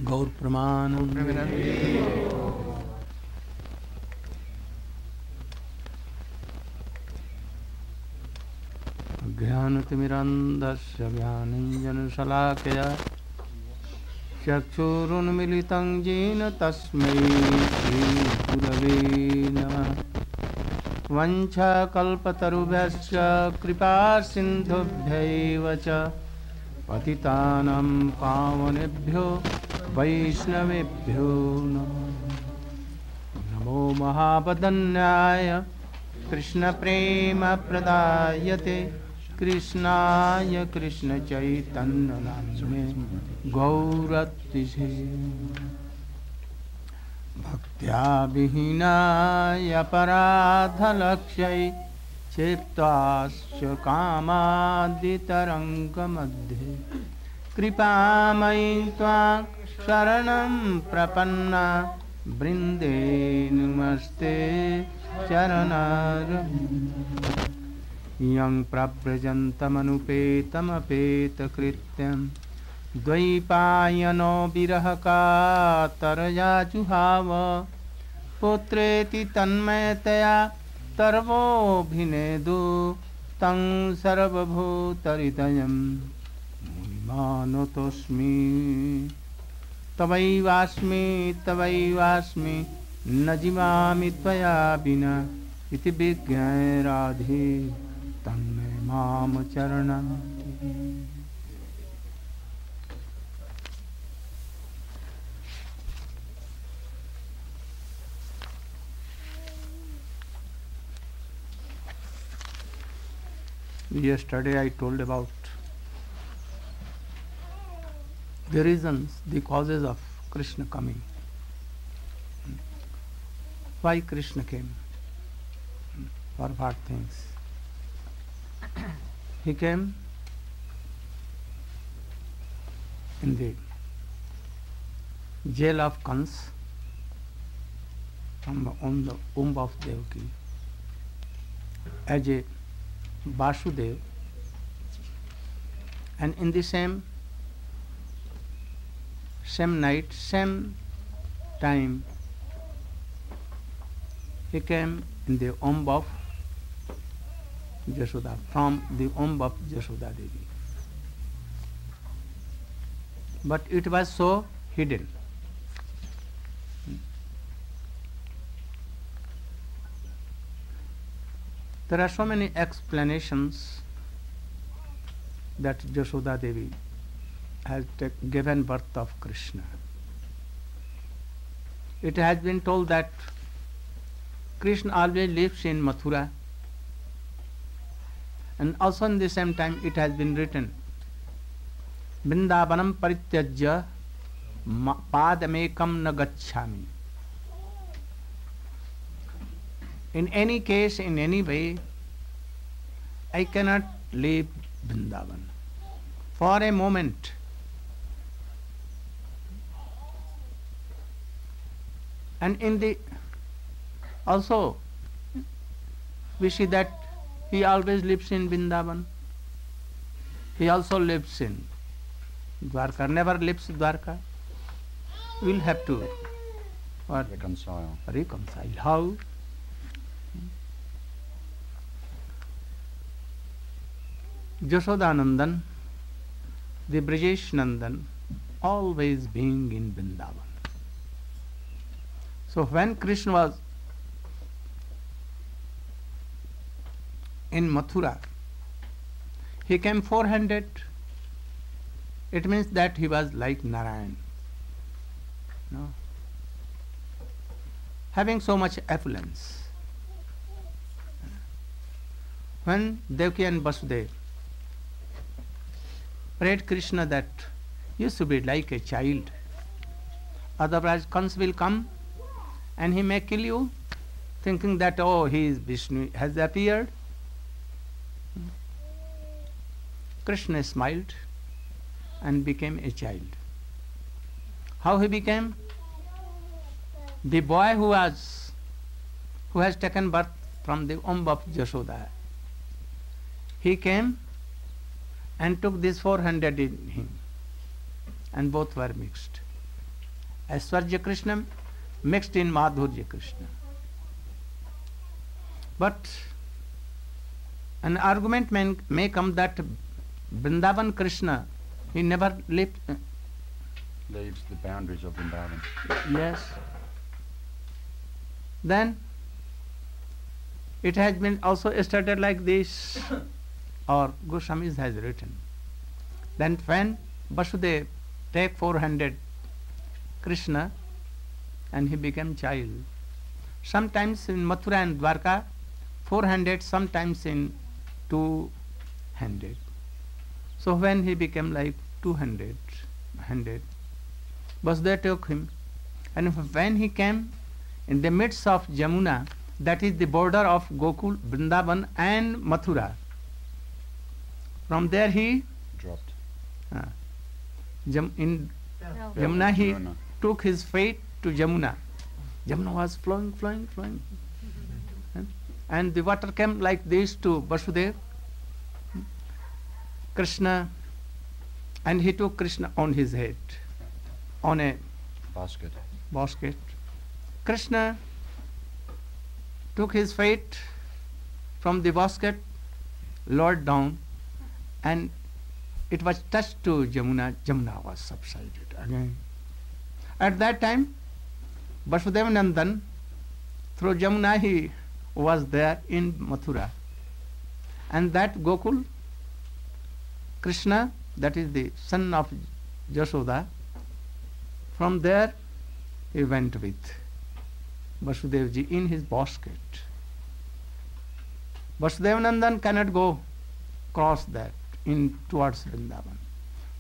गौर प्रमानंद। ज्ञानतिमिरन्धस्य ज्ञानाञ्जनशलाकया चक्षुरुन्मीलितं येन तस्मै श्रीगुरवे नमः। वञ्चाकल्पतरुभ्यश्च कृपासिन्धुभ्यैव च पतितानां पावनेभ्यो वैष्णवेभ्यो नमः। नमो महावदन्याय कृष्णप्रेमप्रदायते कृष्णाय कृष्णचैतन्यनामिने गौरतिसे भक्त्या विहीनाय अपराधलक्ष्यै क्षिप्ताश्च कामादितरङ्गमध्ये कृपामयी त्वां शरणं प्रपन्ना वृन्दे नमस्ते चरणारविन्दे। यं प्रव्रजन्तमनुपेतमपेतकृत्यं द्वैपायनो विरहकातरया जुहाव पुत्रेति तन्मयतया सर्वोऽभिनेदु तं सर्वभूतहृदयं मुनिमानतोऽस्मि। तवैवास्मि न जीवामि त्वया विना इति विज्ञाय राधे तन्मे माम चरणं। Yesterday I told about the reasons, the causes of Krishna coming. Why Krishna came? For what things? He came in the jail of Kans from the womb of Devaki as a Vasudev, and in the same night, same time, he came in the womb of Jashoda, from the womb of Jashoda Devi. But it was so hidden. There are so many explanations that Jashoda Devi has given birth of Krishna. It has been told that Krishna always lives in Mathura, and also in the same time it has been written, Vrindavanam parityajya padamekam na gacchami. In any case, in any way, I cannot leave Vrindavan for a moment. And in the also we see that he always lives in Vrindavan. He also lives in Dwarka, never leaves Dwarka. We will have to reconcile. How? Jashodanandan, the Brajesh Nandan, always being in Vrindavan. So when Krishna was in Mathura, he came 400. It means that he was like Narayan, no? Having so much affluence. When Devaki and Vasudeva prayed Krishna that you should be like a child, otherwise Kans will come and he may kill you, thinking that, oh, he is Vishnu, has appeared. Krishna smiled and became a child. How he became? The boy who has taken birth from the womb of Jashoda, he came and took this 400 in him, and both were mixed. Aishwarya Krishna mixed in Madhurya Krishna. But an argument may come that Vrindavan Krishna, he never leaves the boundaries of Vrindavan. Yes. Then it has been also started like this, or Goswamis has written. Then when Vasudev take 400 Krishna and he became child, sometimes in Mathura and Dwarka 400, sometimes in 200. So when he became like 200, Vasudev took him, and when he came in the midst of Jamuna, that is the border of Gokul, Vrindavan and Mathura, from there he dropped. In Jamuna he took his fate to Jamuna. Jamuna was flowing. And the water came like this to Vasudev, Krishna, and he took Krishna on his head, on a basket. Krishna took his fate from the basket, lowered down, and it was touched to Jamuna. Jamuna was subsided again. At that time, Vasudeva Nandan, through Jamuna, he was there in Mathura. And that Gokul, Krishna, that is the son of Jashoda, from there he went with Vasudevji in his basket. Vasudeva Nandan cannot go cross that in towards Vrindavan.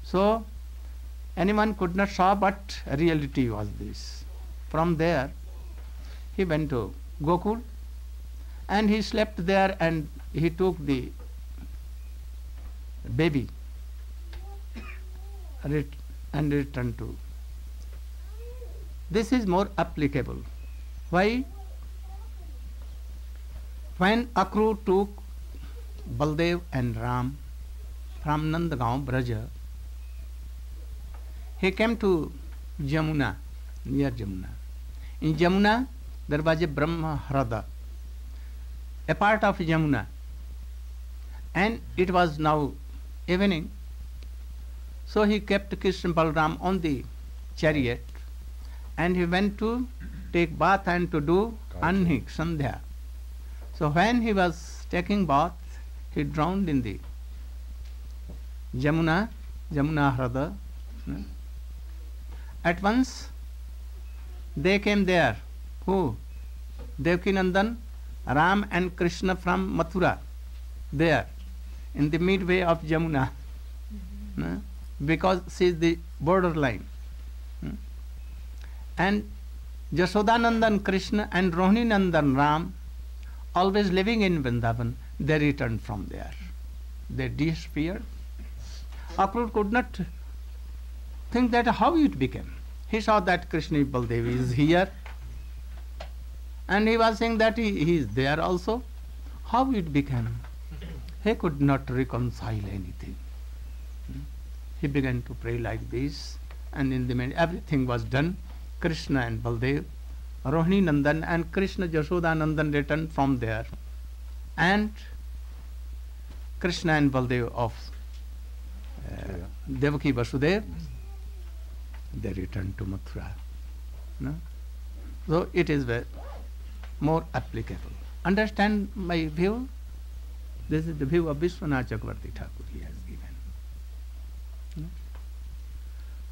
So anyone could not saw, but reality was this. From there he went to Gokul and he slept there, and he took the baby and returned to. This is more applicable. Why? When Akru took Baldev and Ram from Nandagaon, Braja, he came to Jamuna, near Jamuna. In Jamuna, there was a Brahma Hrada, a part of Jamuna, and it was now evening. So he kept Krishna Balram on the chariot, and he went to take bath and to do Anhik, Sandhya. So when he was taking bath, he drowned in the Jamuna Hrada. At once they came there. Who? Devkinandan, Ram and Krishna from Mathura, there in the midway of Jamuna, because she is the borderline. And Jashodanandan Krishna and Rohinandan Ram, always living in Vrindavan, they returned from there. They disappeared. Akrur could not think that how it became. He saw that Krishna Baldev is here, and he was saying that he is there also. How it became? He could not reconcile anything. He began to pray like this, and in the end everything was done. Krishna and Baldev, Rohini Nandan and Krishna Jashoda Nandan returned from there, and Krishna and Baldev of Devaki Vasudev, they returned to Mathura. No? So it is more applicable. Understand my view? This is the view of Vishwanath Chakravarti Thakur he has given. No?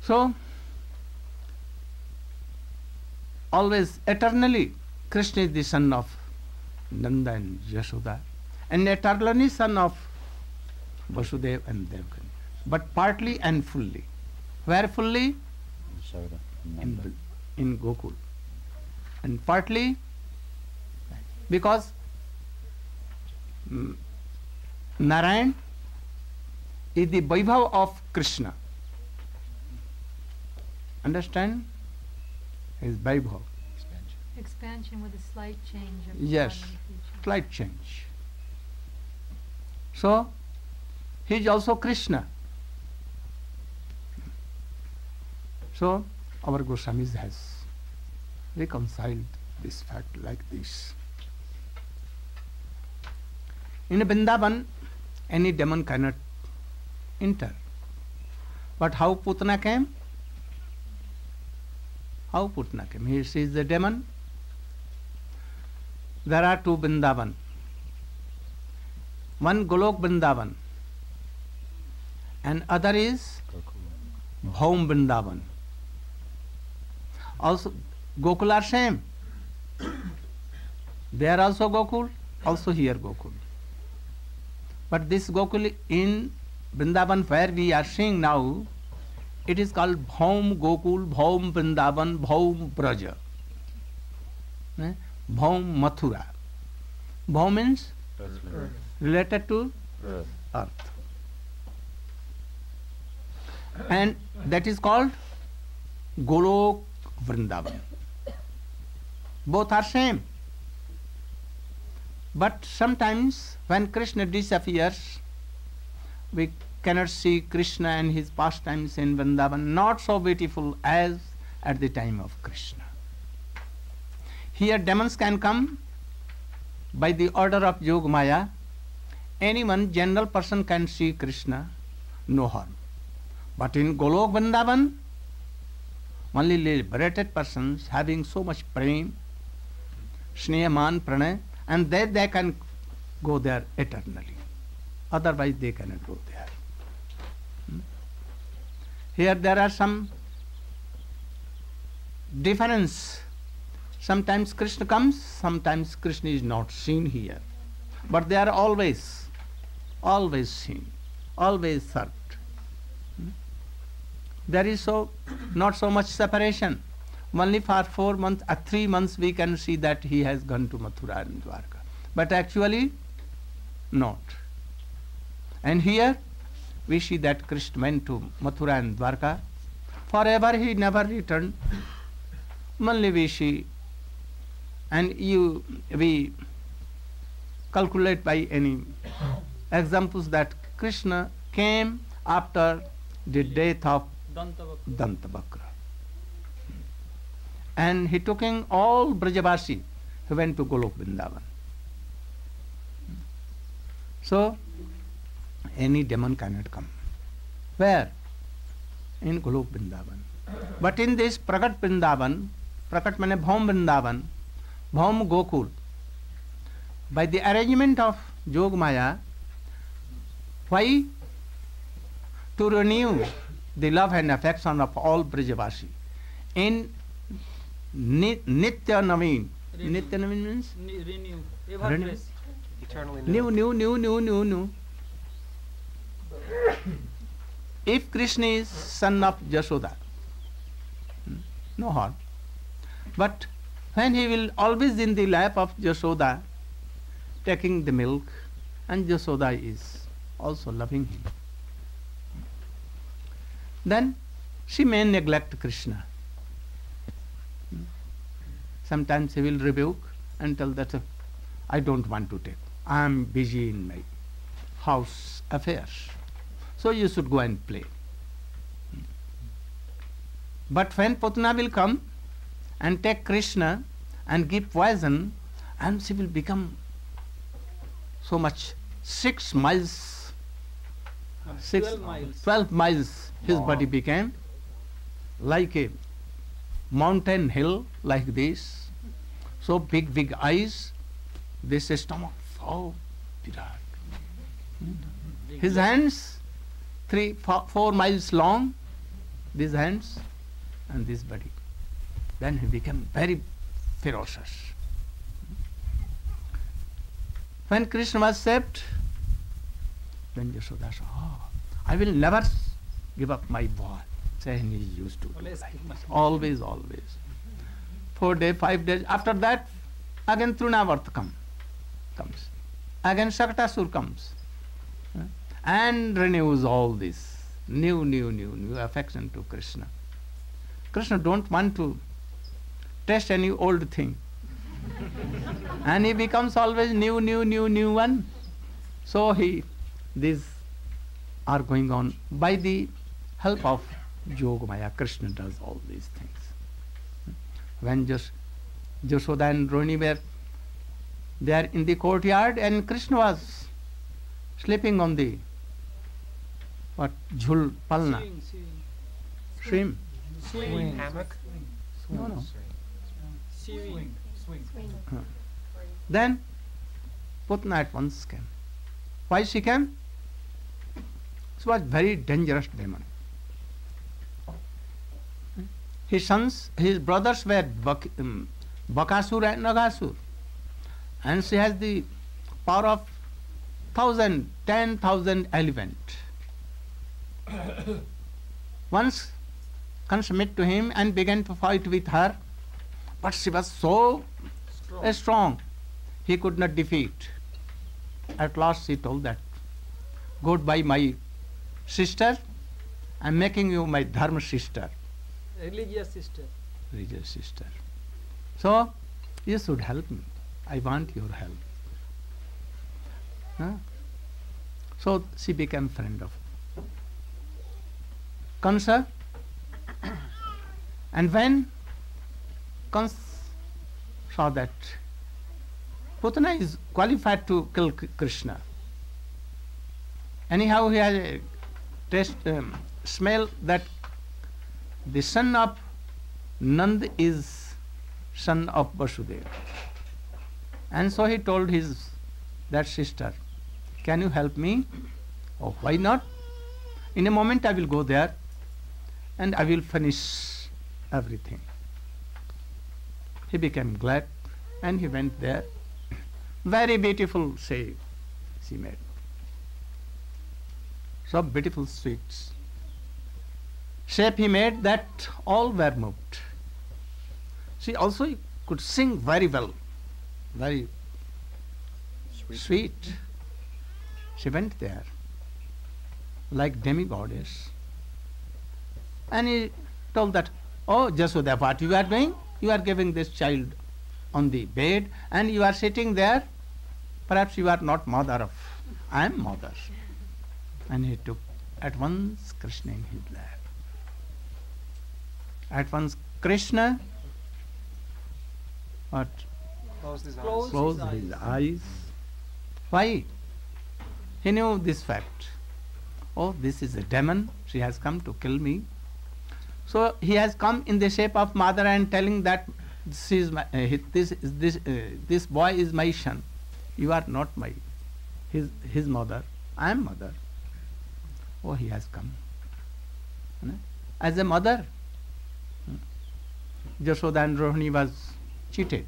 So always, eternally, Krishna is the son of Nanda and Yashoda, and eternally son of Vasudeva and Devaki, but partly and fully. Where fully? In Gokul. And partly because Narayan is the Vaibhav of Krishna. Understand? Is Vaibhav. Expansion with a slight change of Yes, form and feature. slight change. So, he is also Krishna. So, our Goswamis has reconciled this fact like this. In Vrindavan, any demon cannot enter. But how Putana came? How Putana came? He sees the demon. There are two Vrindavan. One Golok Vrindavan and other is Bhaum Vrindavan. Also Gokul are same. There also Gokul, also here Gokul. But this Gokul in Vrindavan where we are seeing now, it is called Bhaum Gokul, Bhaum Vrindavan, Bhaum Braja. Bhaum Mathura. Bhaum means related to earth. And that is called Golok Vrindavan. Both are same. But sometimes when Krishna disappears, we cannot see Krishna and his pastimes in Vrindavan, not so beautiful as at the time of Krishna. Here demons can come by the order of Yog Maya. Anyone, general person can see Krishna, no harm. But in Golok Vrindavan, only liberated persons having so much prem, snehaman, pranay, and they can go there eternally. Otherwise they cannot go there. Here there are some difference. Sometimes Krishna comes, sometimes Krishna is not seen here. But they are always seen, always served. There is not so much separation. Only for 4 months or 3 months we can see that he has gone to Mathura and Dwarka. But actually, not. And here we see that Krishna went to Mathura and Dwarka. Forever he never returned. Only we see, and we calculate by any examples that Krishna came after the death of Dantavakra. And he took in all Brajavasi who went to Golok Vrindavan. So, any demon cannot come. Where? In Golok Vrindavan. But in this Prakat Vrindavan, Prakat means Bhaum Vrindavan, Bhaum Gokul, by the arrangement of Yog Maya, why? To renew the love and affection of all Brajavasi in Nitya Naveen. Nitya Naveen means? Renew. Renew. Eternally New. If Krishna is son of Jashoda, no harm. But when he will always in the lap of Jashoda, taking the milk, and Jashoda is also loving him, then she may neglect Krishna. Sometimes he will rebuke and tell that I don't want to take. I am busy in my house affairs. So you should go and play. But when Putana will come and take Krishna and give poison, and she will become so much 6 miles, 12 miles, his body became like a mountain hill like this. So big eyes, this stomach, so Virat. His hands 3-4 miles long, these hands and this body. Then he became very ferocious. When Krishna was saved, then Yashoda said, I will never give up my boy. And he used to do like this. Always. 4 days, 5 days. After that, again Trunavart comes. Again Shaktasur comes. and renews all this new affection to Krishna. Krishna don't want to test any old thing. And he becomes always new one. So these are going on by the help of Yoga Maya. Krishna does all these things. When Jashoda and Rohini were there in the courtyard, and Krishna was sleeping on the Jhul Palna. Swing. Hammock? No. Swing. Then Putna at once came. Why she came? She was very dangerous demon. His brothers were Bakasur and Nagasur. And she has the power of 10,000 elephant. Once Kansa met to him and began to fight with her, but she was so strong, he could not defeat. At last she told that, goodbye my sister, I am making you my dharma sister. Religious sister. Religious sister. So, you should help me. I want your help. Huh? So she became friend of Kansa. And when Kansa saw that Putana is qualified to kill Krishna, anyhow he has a smell that the son of Nand is son of Vasudeva. And so he told that sister, can you help me? Oh, why not? In a moment I will go there and I will finish everything. He became glad and he went there. Very beautiful shape she made. So beautiful sweets. Shape he made that all were moved. She also could sing very well. Very sweet. She went there like demigoddess. And he told that, oh Jashoda, what you are doing? You are giving this child on the bed and you are sitting there. Perhaps you are not mother of, I am mother. And he took at once Krishna in his lap. At once Krishna closed his eyes. Why? He knew this fact. Oh, this is a demon. She has come to kill me. So he has come in the shape of mother and telling that this boy is my son. You are not his mother. I am mother. Oh, he has come as a mother. Jashoda and Rohini was cheated.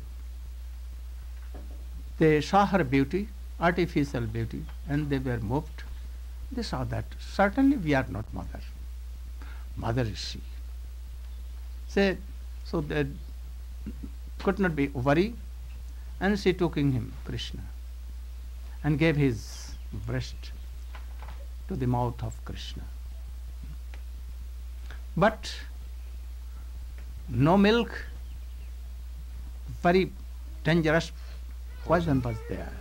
They saw her beauty, artificial beauty, and they were moved. They saw that certainly we are not mother. Mother is she. So they could not be worried, and she took in him Krishna and gave his breast to the mouth of Krishna. But no milk, very dangerous poison was there.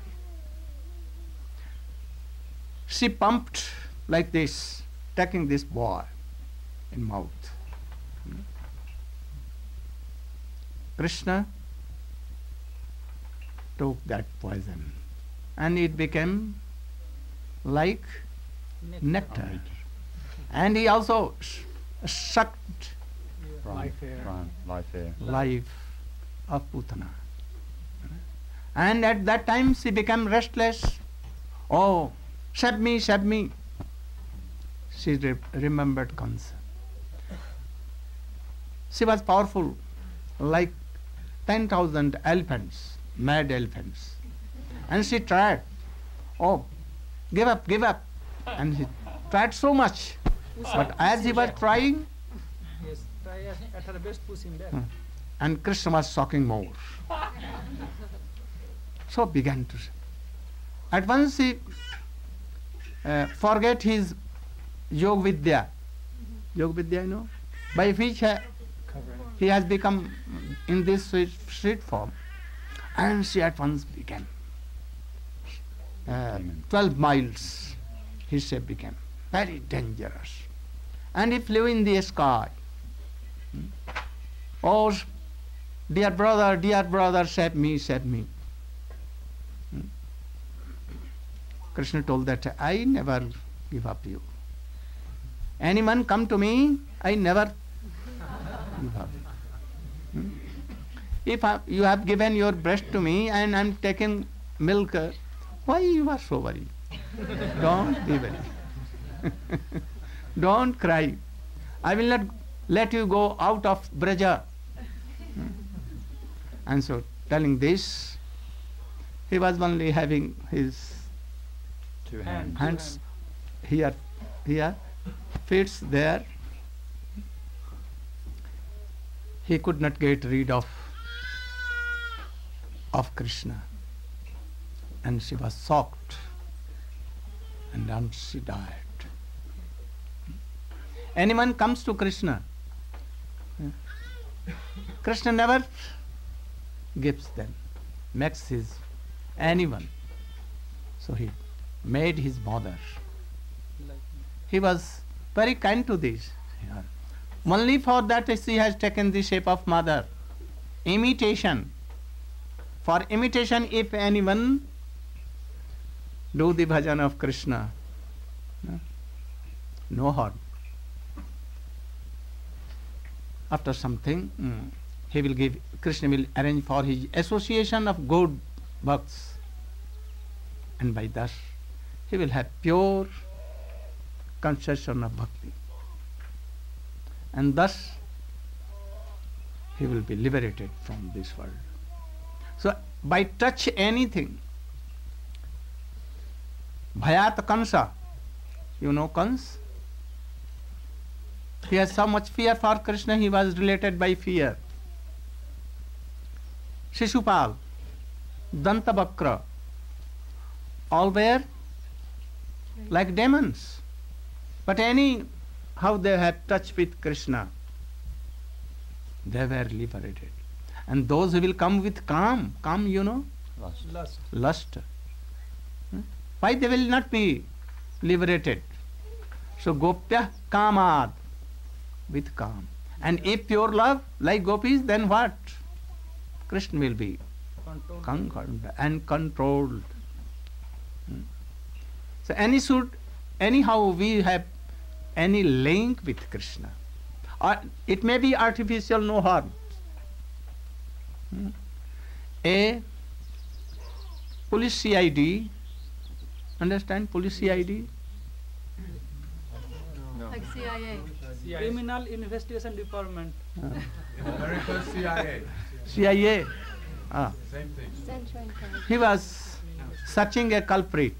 She pumped like this, taking this boy in mouth. Krishna took that poison and it became like nectar. And he also sucked life of Putana. And at that time she became restless. Oh, save me, save me. She remembered Kansa. She was powerful, like 10,000 elephants, mad elephants. And she tried, oh, give up, give up. And he tried so much. But as he was trying, yes, try at her best, push him back. And Krishna was shocking more. So began to. At once he forget his Yog Vidya. Yog Vidya, you know, by which he has become in this street form. And she at once became 12 miles. His shape became very dangerous. And he flew in the sky. Oh, dear brother, save me, save me. Krishna told that I never give up you. Anyone come to me, I never give up. If you have given your breast to me and I am taking milk, why you are so worried? Don't be worried. Don't cry. I will not let you go out of Braja. And so, telling this, he was only having his Two hands. hands here, feet there. He could not get rid of Krishna. And she was shocked. And then she died. Anyone comes to Krishna, Krishna never gives them, makes his anyone. So he made his mother. He was very kind to this. Only for that she has taken the shape of mother. Imitation. For imitation, if anyone do the bhajan of Krishna, no harm. After something, he will give, Krishna will arrange for his association of good bhakts. And by thus, he will have pure concession of bhakti. And thus, he will be liberated from this world. So, by touch anything, Bhayat Kansa, you know Kans? He has so much fear for Krishna, he was related by fear. Shishupal, Dantabakra, all were like demons. But how they had touch with Krishna, they were liberated. And those who will come with calm, you know? Lust. Why they will not be liberated? So Gopya Kamad, with calm. And if pure love, like gopis, then what? Krishna will be conquered and controlled. So anyhow we have any link with Krishna. It may be artificial, no harm. A police CID, understand police CID? Like CIA. Criminal Investigation Department. America, CIA. CIA. Same thing. He was searching a culprit.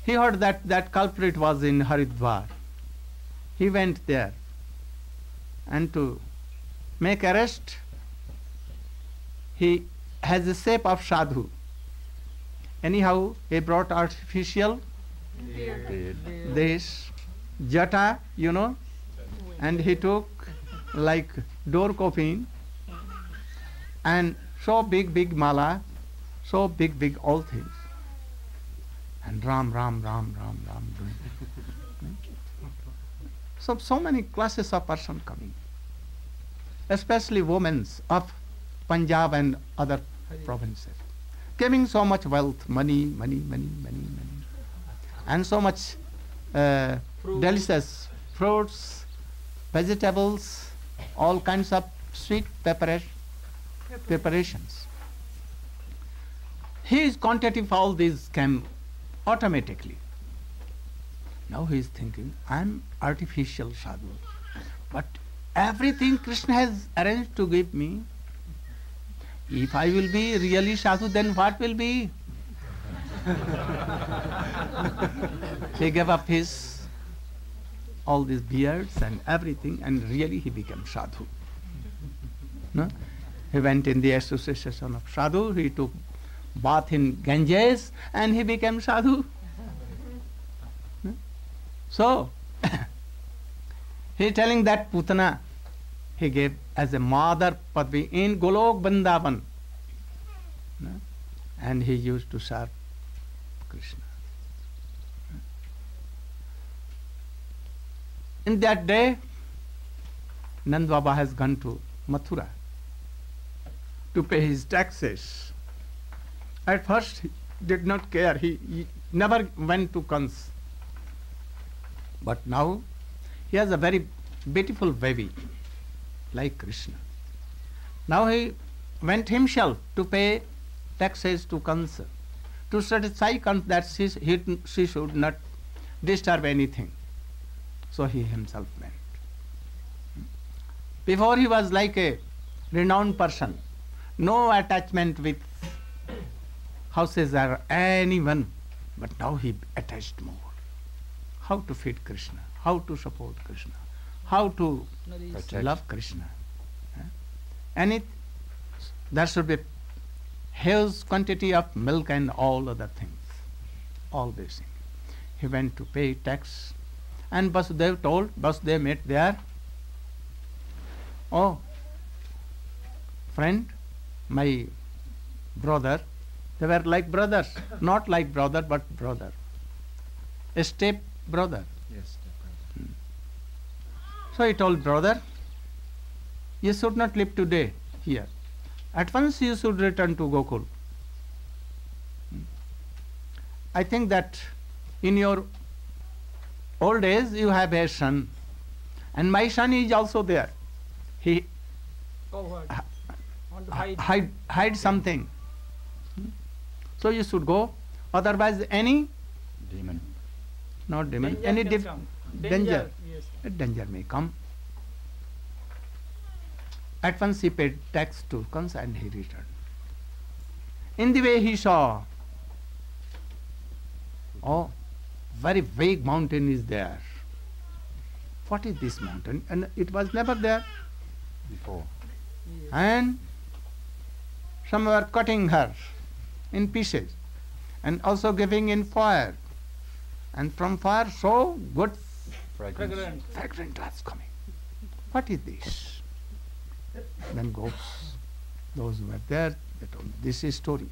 He heard that culprit was in Haridwar. He went there, and to make arrest, he has the shape of sadhu. Anyhow, he brought artificial this jata, you know, and he took like door coffin and so big mala, so big all things. And Ram doing. So many classes of person coming, especially women of Punjab and other provinces, giving so much wealth, money, and so much delicious fruits, vegetables, all kinds of sweet preparations. He is quantitative of all these came automatically. Now he is thinking, I am artificial sadhu, but everything Krishna has arranged to give me. If I will be really sadhu, then what will be? He gave up all these beards and everything, and really he became sadhu. No? He went in the association of sadhu, he took bath in Ganges and he became sadhu. So, he is telling that Putana he gave as a mother Padvi in Golok Vrindavan. And he used to serve Krishna. In that day, Nand Baba has gone to Mathura to pay his taxes. At first, he did not care. He never went to Kans. But now, he has a very beautiful baby, like Krishna. Now he went himself to pay taxes to Kansa, to satisfy Kansa that she should not disturb anything. So he himself went. Before he was like a renowned person, no attachment with houses or anyone, but now he attached more. How to feed Krishna, how to support Krishna, how to love Krishna. And there should be huge quantity of milk and all other things, all these things. He went to pay tax, and Vasudev met there, oh, friend, my brother, they were like brothers, not like brother, but brother. A step brother. Yes, step brother. So he told, brother, you should not live today here. At once you should return to Gokul. I think that in your old age you have a son, and my son is also there. He Want to hide. hide something. So you should go. Otherwise, any Demon. not demon, Danger any can come. danger. Yes. A danger may come. At once he paid tax to Kans and he returned. In the way he saw, oh, very big mountain is there. What is this mountain? And it was never there. Before. And some were cutting her in pieces and also giving in fire. And from fire so good Fragrance. fragrance was coming. What is this? Then those who were there, they told this is story.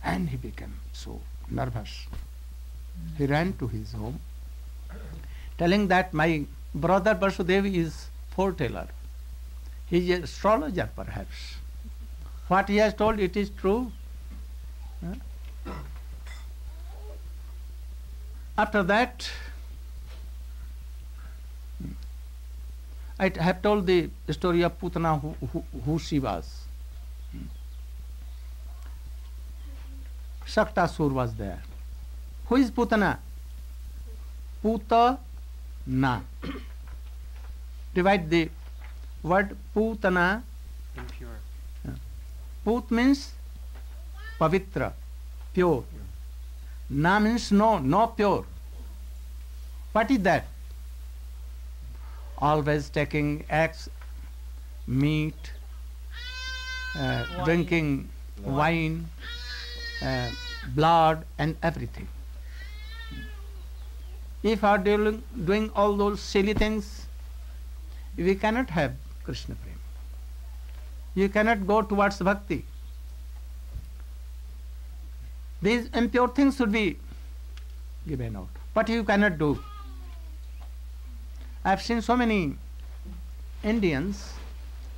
And he became so nervous. He ran to his home, telling that my brother Vasudev is foreteller. He is an astrologer perhaps. What he has told, it is true. After that, I have told the story of Putana, who she was. Shaktasur was there. Who is Putana? Putana. Divide the word Putana. Impure. Put means pavitra, pure. Na means no pure. What is that? Always taking eggs, meat, drinking wine, blood and everything. If you are doing all those silly things, we cannot have Krishna Prema. You cannot go towards bhakti. These impure things should be given out. But you cannot do. I have seen so many Indians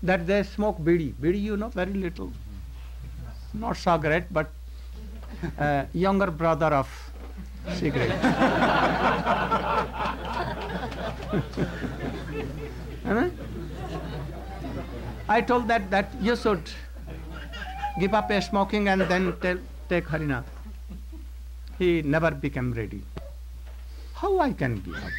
that they smoke bidi. Bidi, you know, very little. Not cigarette, but younger brother of cigarette. I told that you should give up smoking and then take Harina. He never became ready. How I can give up?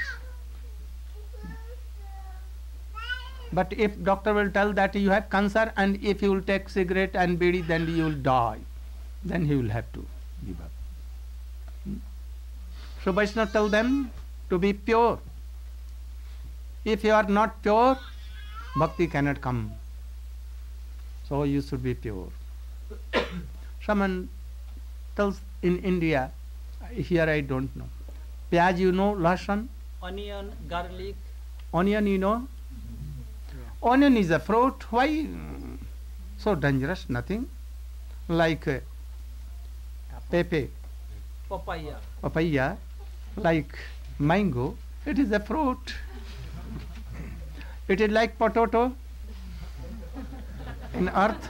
But if doctor will tell that you have cancer and if you will take cigarette and bidi, then you will die, then he will have to give up. So Vaishnava tell them to be pure. If you are not pure, bhakti cannot come. So you should be pure. Someone tells in India, here I don't know. Pyaj, you know, Lasan? Onion, garlic. Onion, you know? Onion is a fruit. Why so dangerous? Nothing. Like pepe, Papaya. papaya, like mango. It is a fruit. It is like potato in earth.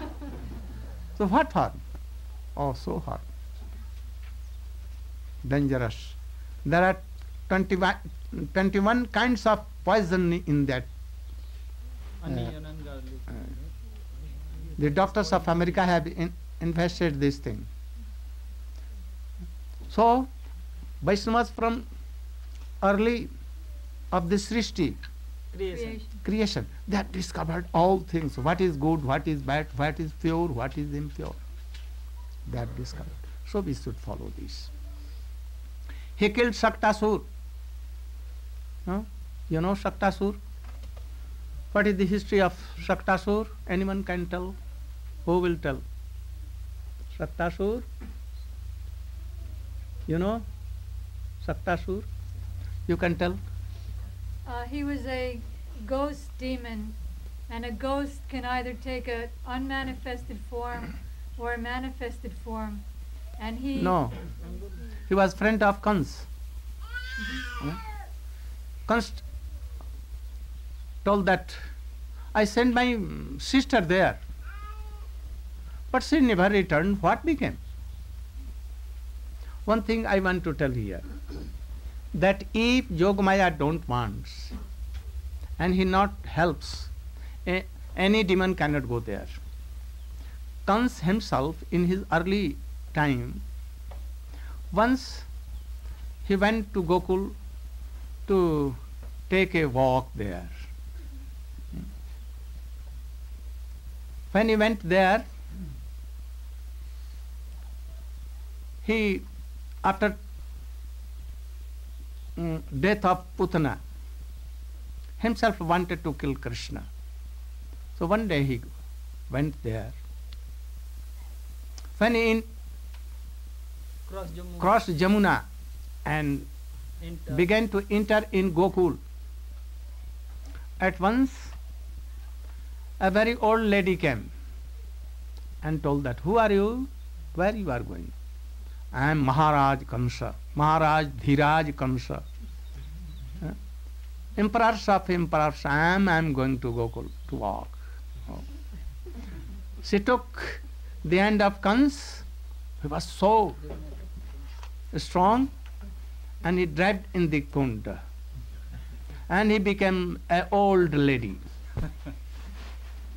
So what harm? Oh, so harm. Dangerous. There are 21 kinds of poison in that. Onion and garlic. The doctors of America have invested this thing. So, Vaishnavas from early of this Srishti, creation, they have discovered all things. What is good, what is bad, what is pure, what is impure. They have discovered. So we should follow this. He killed Shaktasur. No? You know Shaktasur? What is the history of Shaktasur? Anyone can tell? Who will tell? Shaktasur? You know Shaktasur? You can tell? He was a ghost demon, and a ghost can either take an unmanifested form or a manifested form. And he... No. He was friend of Kans. Kans told that I sent my sister there, but she never returned. What became? One thing I want to tell here, that if Yogamaya don't want and he not helps, any demon cannot go there. Kans himself in his early time, once he went to Gokul to take a walk there. When he went there, he, after death of Putana, himself wanted to kill Krishna. So one day he went there. When he crossed Jamuna and began to enter in Gokul, at once a very old lady came and told that, who are you? Where you are going? I am Maharaj Kamsa, Maharaj Dhiraj Kamsa. Emperors of emperors, I am going to Gokul to walk. Oh. She took the hand of Kans, he was so strong, and he dragged in the kund. And he became an old lady.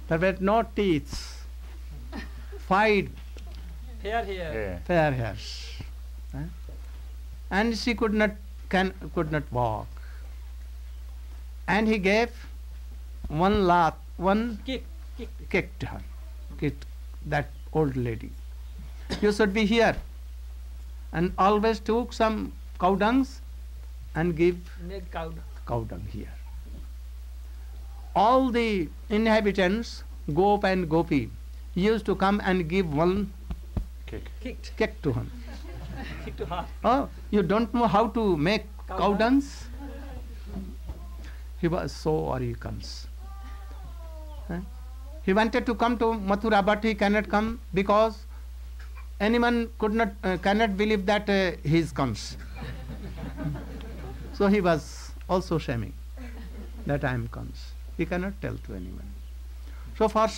There were no teeth, five Fair hair. fair hairs. And she could not walk. And he gave one kick to her, kicked that old lady. You should be here. And always took some cow dungs and give Make cow dung here. All the inhabitants, Gop and Gopi, used to come and give one kick to him. Kick to her. Oh, you don't know how to make cow dungs? He was so worried he comes. He wanted to come to Mathura, but he cannot come because anyone cannot believe that he comes. So he was also shaming that I am comes. He cannot tell to anyone. So for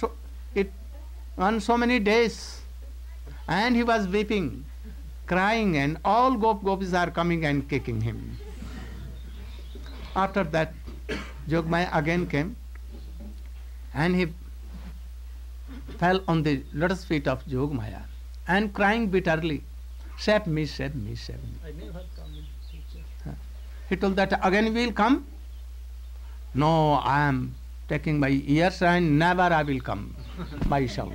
on so many days, and he was weeping, crying, and all gopis are coming and kicking him. After that, Yogamaya again came, and he fell on the lotus feet of Yogamaya and crying bitterly, save me, save me, save me. I never come in future. He told that again we will come. No, I am taking my ears and never I will come myself.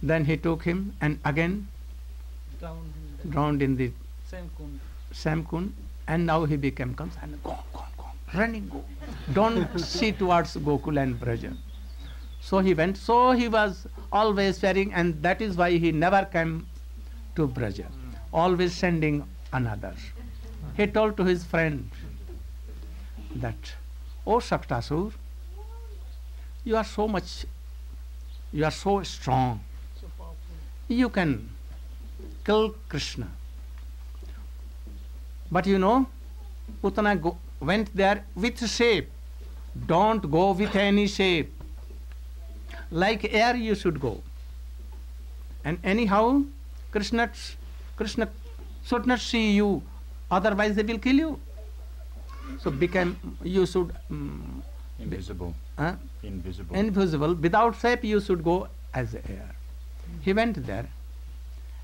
Then he took him and again drowned in the same kund, and now he became comes and go, running, go. Don't see towards Gokul and Braja. So he went. So he was always fearing, and that is why he never came to Braja, always sending another. He told to his friend that, "Oh Saktasur, you are so strong. So powerful. You can kill Krishna." But you know, Putana went there with shape. Don't go with any shape. Like air you should go. And anyhow, Krishna should not see you, otherwise they will kill you. So you should Invisible. Invisible. invisible. Without shape you should go as air. He went there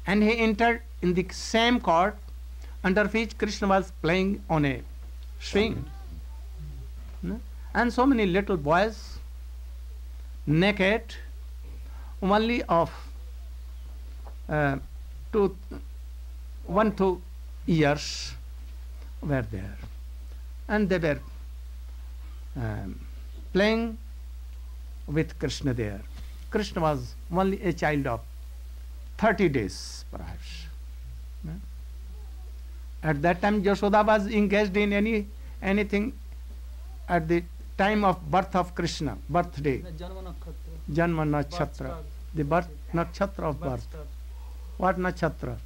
and he entered in the same court under which Krishna was playing on a swing. And so many little boys, naked, only of 1-2 years were there. And they were playing with Krishna there. Krishna was only a child of 30 days, perhaps. At that time, Yashoda was engaged in anything at the time of birth of Krishna, birthday, The Janma Nakshatra. Janma Nakshatra, the birth Nakshatra of birth. star. What Nakshatra?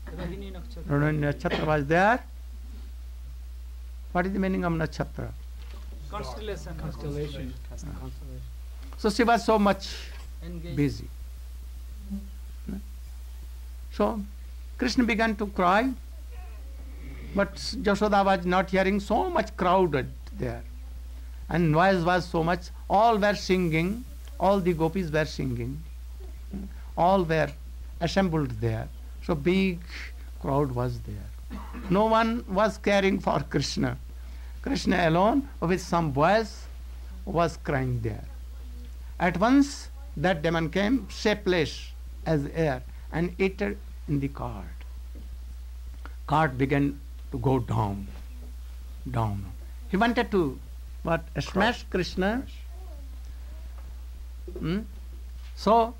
Rohini Nakshatra. Rohini Nakshatra was there. What is the meaning of Nakshatra? Constellation. Constellation. So she was so much Engaged. busy. So Krishna began to cry, but Yashoda was not hearing, so much crowded there. And noise was so much, all were singing, all the gopis were singing, all were assembled there. So big crowd was there. No one was caring for Krishna. Krishna alone with some boys was crying there. At once that demon came shapeless as air and entered in the cart. Cart began to go down. He wanted to smash Krishna. So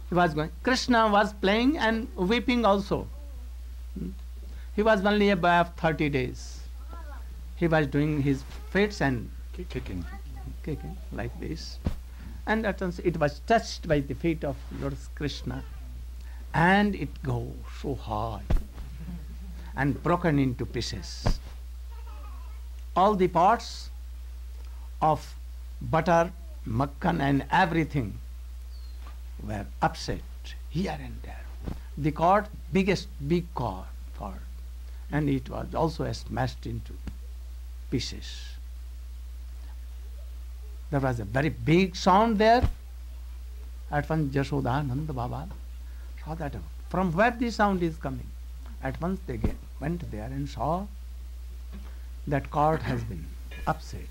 he was going. Krishna was playing and weeping also. He was only a boy of 30 days. He was doing his feats and Kicking. kicking like this. And at once it was touched by the feet of Lord Krishna. And it goes so high and broken into pieces. All the parts of butter, makhan and everything were upset here and there. The cord, big cord, and it was also smashed into pieces. There was a very big sound there. At once Yashoda, Nanda Baba saw that from where the sound is coming. At once they went there and saw that cord has been upset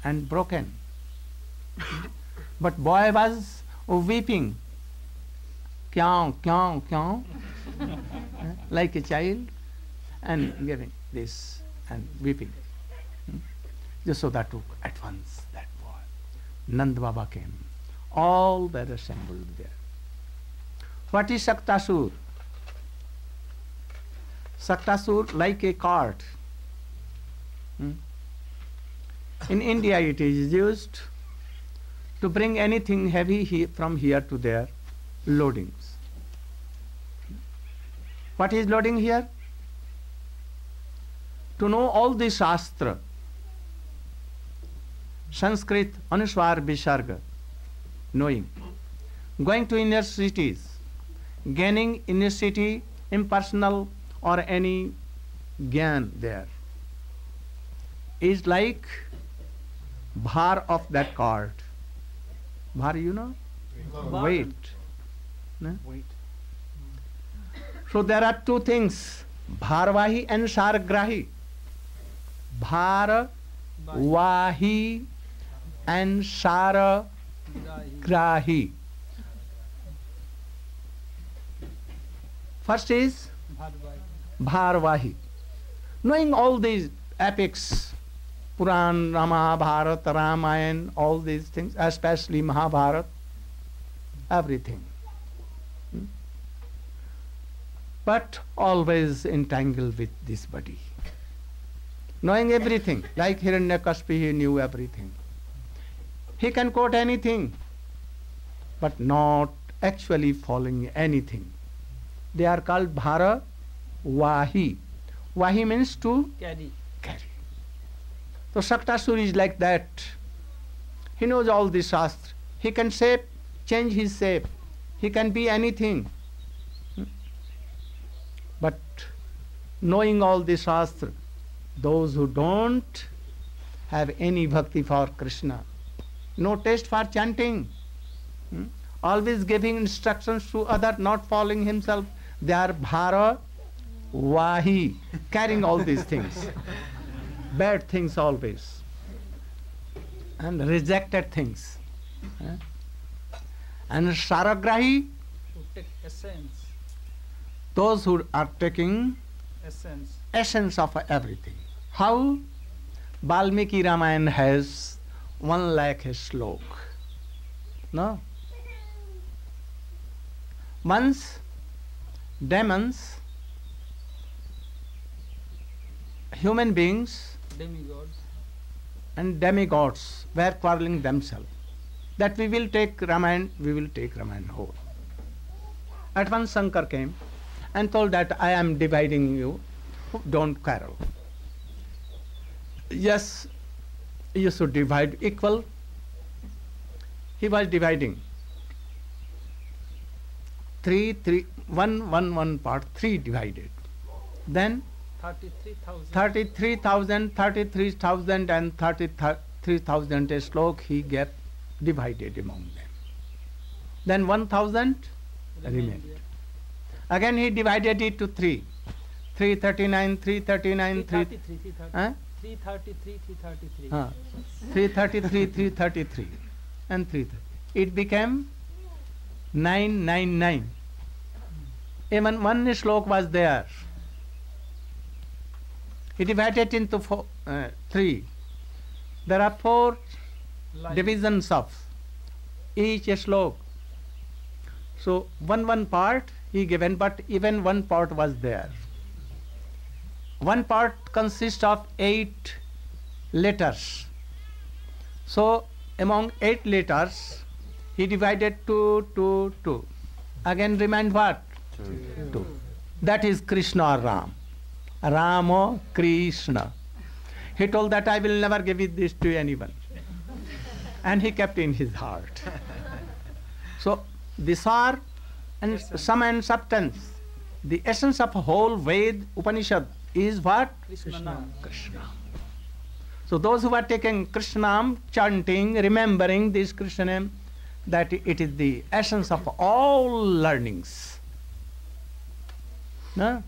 and broken. But boy was weeping, kyaun, kyaun, kyaun, like a child, and giving this and weeping. Yashoda took at once that boy. Nanda Baba came. All were assembled there. What is Saktasur? Saktasur like a cart. In India it is used to bring anything heavy from here to there, loadings. What is loading here? To know all the Shastra, Sanskrit, Anuswar, Visarga, knowing. Going to inner cities, gaining inner city, impersonal or any gyan there, is like bhar of that cart. Bhar, you know? Weight. No? Wait. So there are two things, bharvahi and sargrahi. Bharvahi and sargrahi. First is bharvahi. Knowing all these epics, Puran, Mahabharata, Ramayana, all these things, especially Mahabharata, everything. but always entangled with this body. Knowing everything, like Hiranyakashipu, he knew everything. He can quote anything, but not actually following anything. They are called Bhara Vahi. Vahi means to Carry. carry. So Shaktasura is like that. He knows all the Shastra. He can change his shape. He can be anything. But knowing all the Shastra, those who don't have any bhakti for Krishna, no taste for chanting, always giving instructions to others, not following himself, they are Bhara Vahi, carrying all these things. Bad things always. And rejected things. And Saragrahi, To take essence. those who are taking essence of everything. How? Valmiki Ramayana has 1 lakh slok. No? Once demons, human beings Demigods. and demigods were quarreling themselves that we will take Ramayana whole. At once Shankar came and told that I am dividing you, don't quarrel. Yes, you should divide equal. He was dividing. 1 part, 3 divided. Then 33,000. 33,000 and 33,000 slok he gave divided among them. Then 1,000 remained. Again he divided it to 3. 339, 339, 333. Huh? 333, 333. 333, 333 and 330. It became 999. Even 1 slok was there. He divided into 3. There are 4 divisions of each slok. So one part he given, but even 1 part was there. 1 part consists of 8 letters. So among 8 letters he divided 2. Again remained what? 2. That is Krishna or Ram. Rama, Krishna. He told that I will never give this to anyone. And he kept in his heart. So these are and sum and substance. The essence of whole Ved Upanishad is what? Krishna. Krishna. So those who are taking Krishnam, chanting, remembering this Krishna name, that it is the essence of all learnings. No?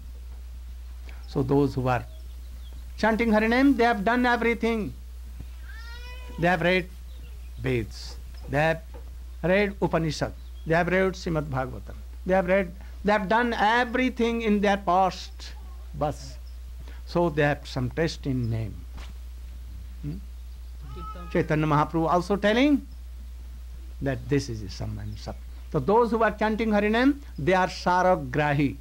So those who are chanting Hari name, they have done everything. They have read Veds, they have read Upanishad, they have read Srimad Bhagavatam, they have done everything in their past. Bas. So they have some taste in name. Chaitanya Mahaprabhu also telling that this is some and sub. So those who are chanting Hari name, they are Saragrahi.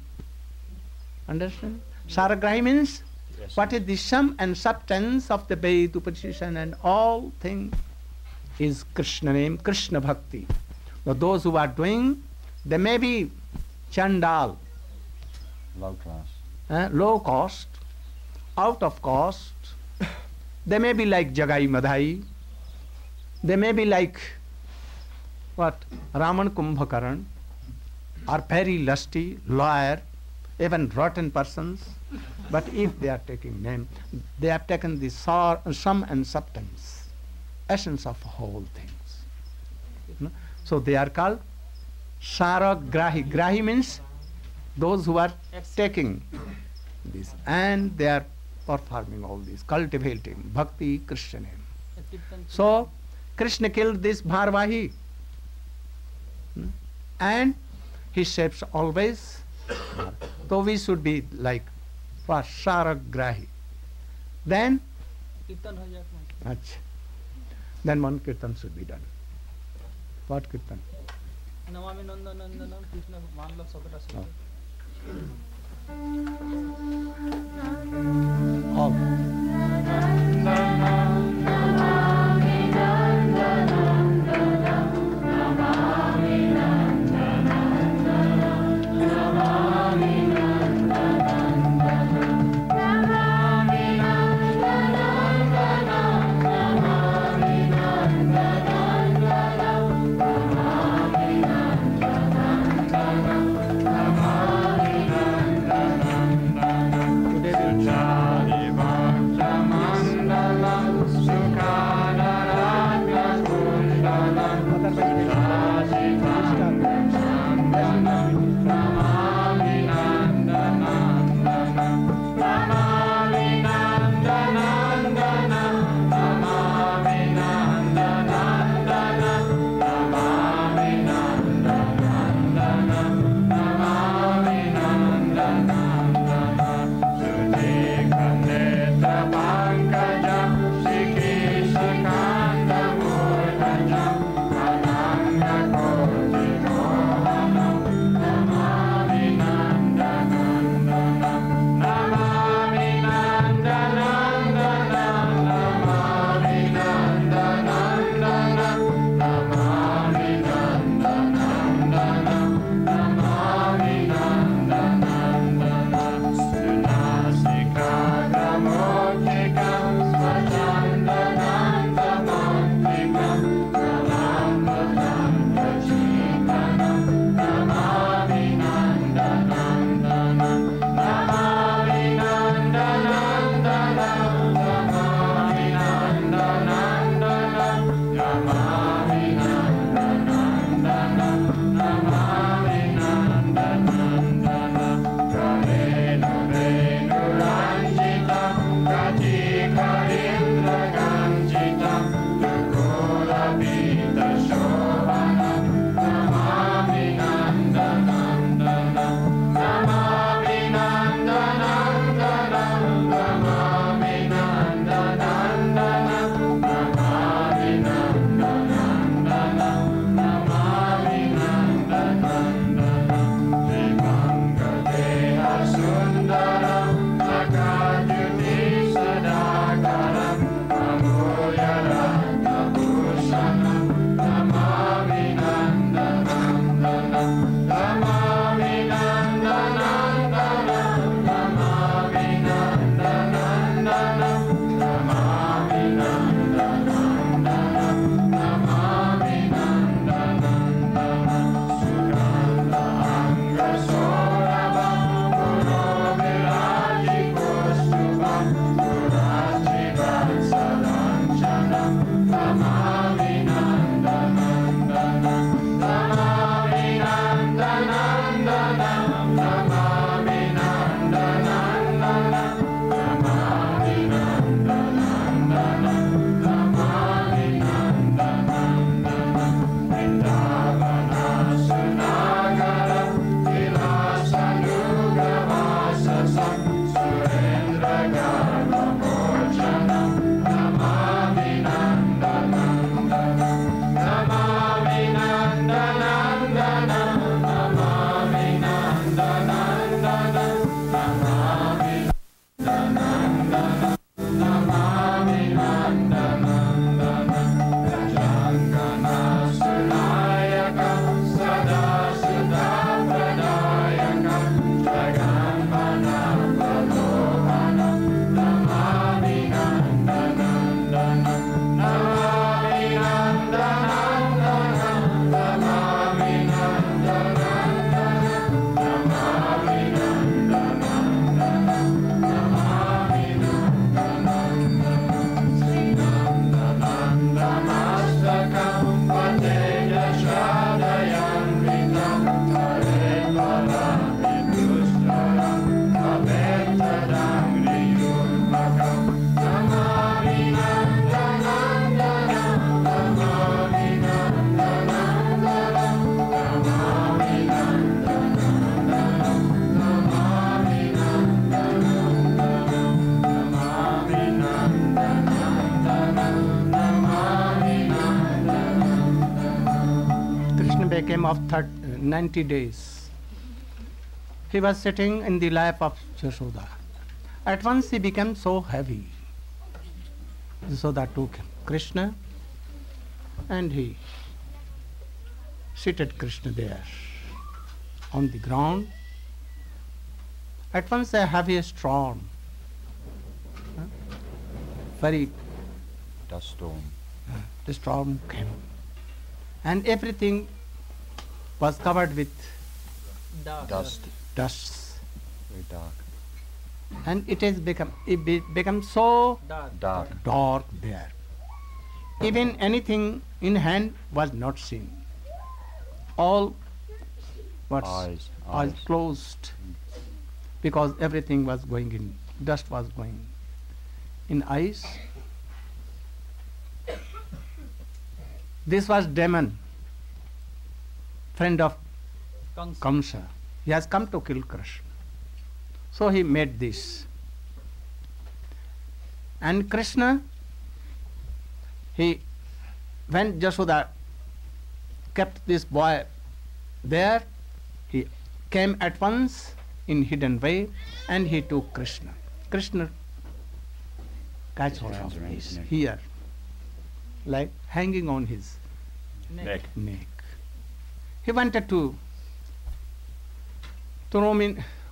Understand? Saragrahi means what is the sum and substance of the Ved, Upanishad and all things is Krishna name, Krishna Bhakti. So those who are doing, they may be Chandal, Low class. low cost, out of cost. They may be like Jagai Madhai. They may be like what? Raman Kumbhakaran, or very lusty, lawyer, even rotten persons. But if they are taking name, they have taken the sum and substance, essence of whole things. No? So they are called Saragrahi. Grahi means those who are taking this, and they are performing all this, cultivating bhakti, Krishna name. So Krishna killed this Bharvahi, and he shapes always. So we should be like for Saragrahi. Then, then one kirtan should be done. What kirtan? Namami Nanda Nandanam Krishna Manla Sakata Sakata. All. Krishna became of 90 days. He was sitting in the lap of Yashoda. At once he became so heavy. Yashoda took him, Krishna, and he seated Krishna there on the ground. At once a heavy storm, very Dust storm. the storm came, and everything was covered with Dark. Dust. dust, Very dark. and it became so Dark. Dark. dark there. Even anything in hand was not seen. All was Eyes. closed, because everything was going in, dust was going in eyes. This was demon, friend of Kansa. Kamsa. He has come to kill Krishna. So he made this. And Krishna, when Jashoda kept this boy there, he came at once in hidden way and he took Krishna. Krishna catch hold of Around his his neck. here, like hanging on his Neck. neck. He wanted to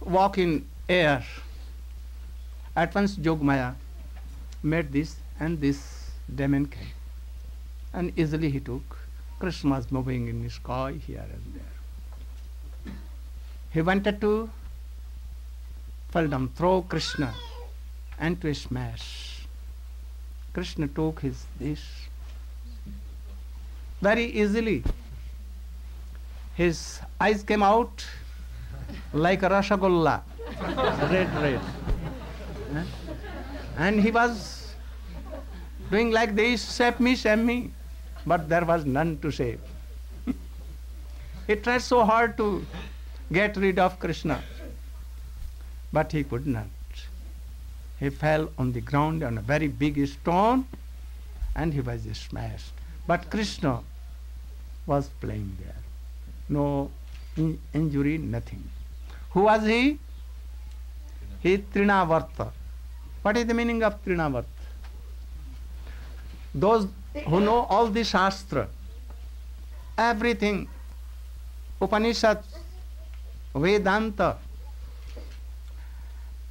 walk in air. At once Jogmaya made this, and this demon came. And easily he took. Krishna was moving in the sky here and there. He wanted to fall down, throw Krishna, and to smash. Krishna took this very easily. His eyes came out like a rashagulla, red. Eh? And he was doing like this, save me. But there was none to save. He tried so hard to get rid of Krishna, but he could not. He fell on the ground on a very big stone, and he was smashed. But Krishna was playing there. No injury, nothing. Who was he? He Trinavarta. What is the meaning of Trinavarta? Those who know all the Shastra, everything, Upanishads, Vedanta,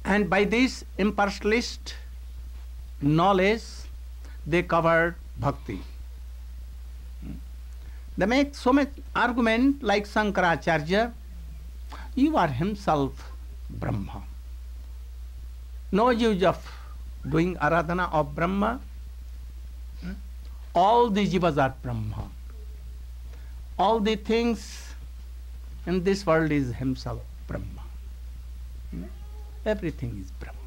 and by this impersonalist knowledge, they covered bhakti. They make so much argument like Sankaracharya, you are himself Brahma. No use of doing aradhana of Brahma. All the jivas are Brahma. All the things in this world is himself Brahma. Everything is Brahma.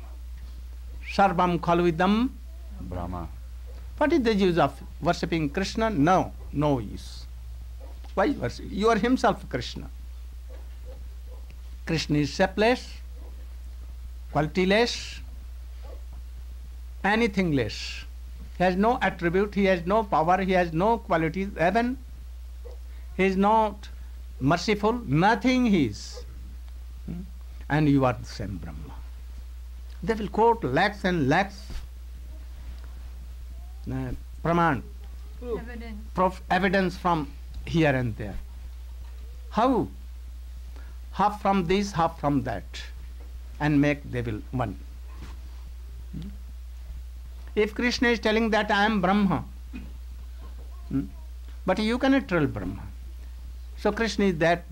Sarvam khalvidam. Brahma. What is the use of worshipping Krishna? No use. Why worship? You are himself Krishna. Krishna is shapeless, qualityless, anythingless. He has no attribute, he has no power, he has no qualities, even he is not merciful, nothing he is. And you are the same Brahma. They will quote lakhs and lakhs praman, evidence from here and there. How? Half from this, half from that, and make they will one. If Krishna is telling that I am Brahma, but you cannot tell Brahma. So Krishna is that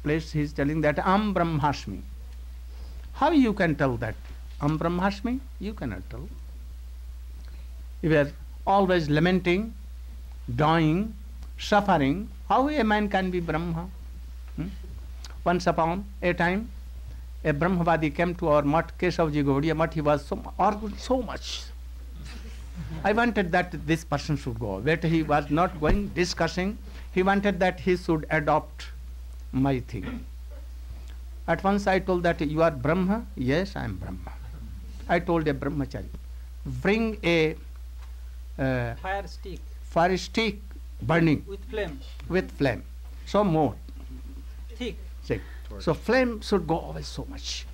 place, he is telling that I am Brahmasmi. How you can tell that? I am Brahmasmi? You cannot tell. You are always lamenting, dying, suffering. How a man can be Brahma? Once upon a time, a Brahmavadi came to our mutt, Keshavji Gaudiya mutt. He was argued so much. I wanted that this person should go, but he was not going, discussing. He wanted that he should adopt my thing. At once I told that you are Brahma. Yes, I am Brahma. I told a Brahmachari, bring a fire stick burning with flame. with flame. So more Thick. thick. So flame should go away so much.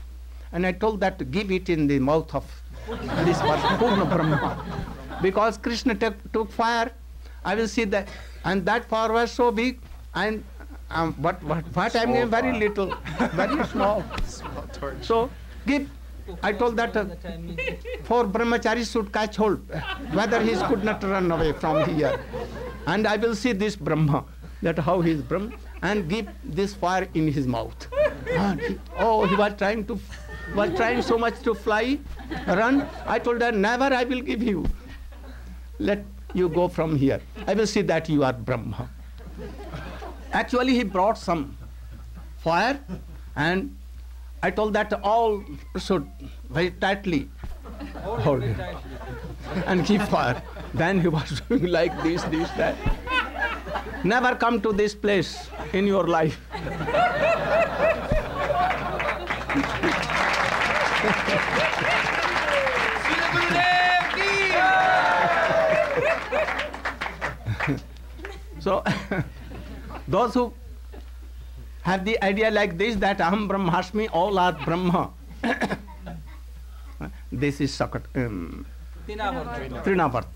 And I told that to give it in the mouth of this person, Purna Brahma. Because Krishna took fire, I will see that. And that fire was so big, and what I'm giving very little, very small. So give. I told that four brahmacharis should catch hold, whether he could not run away from here. And I will see this Brahma, that how he is Brahma, and give this fire in his mouth. He was trying so much to fly, run. I told her, never I will give you. Let you go from here. I will see that you are Brahma. Actually, he brought some fire, and I told that all should very tightly hold it and keep fire. Then he was doing like this, that. Never come to this place in your life. So, those who have the idea like this, that Aham Brahmasmi, all are Brahma. This is Trinavarth.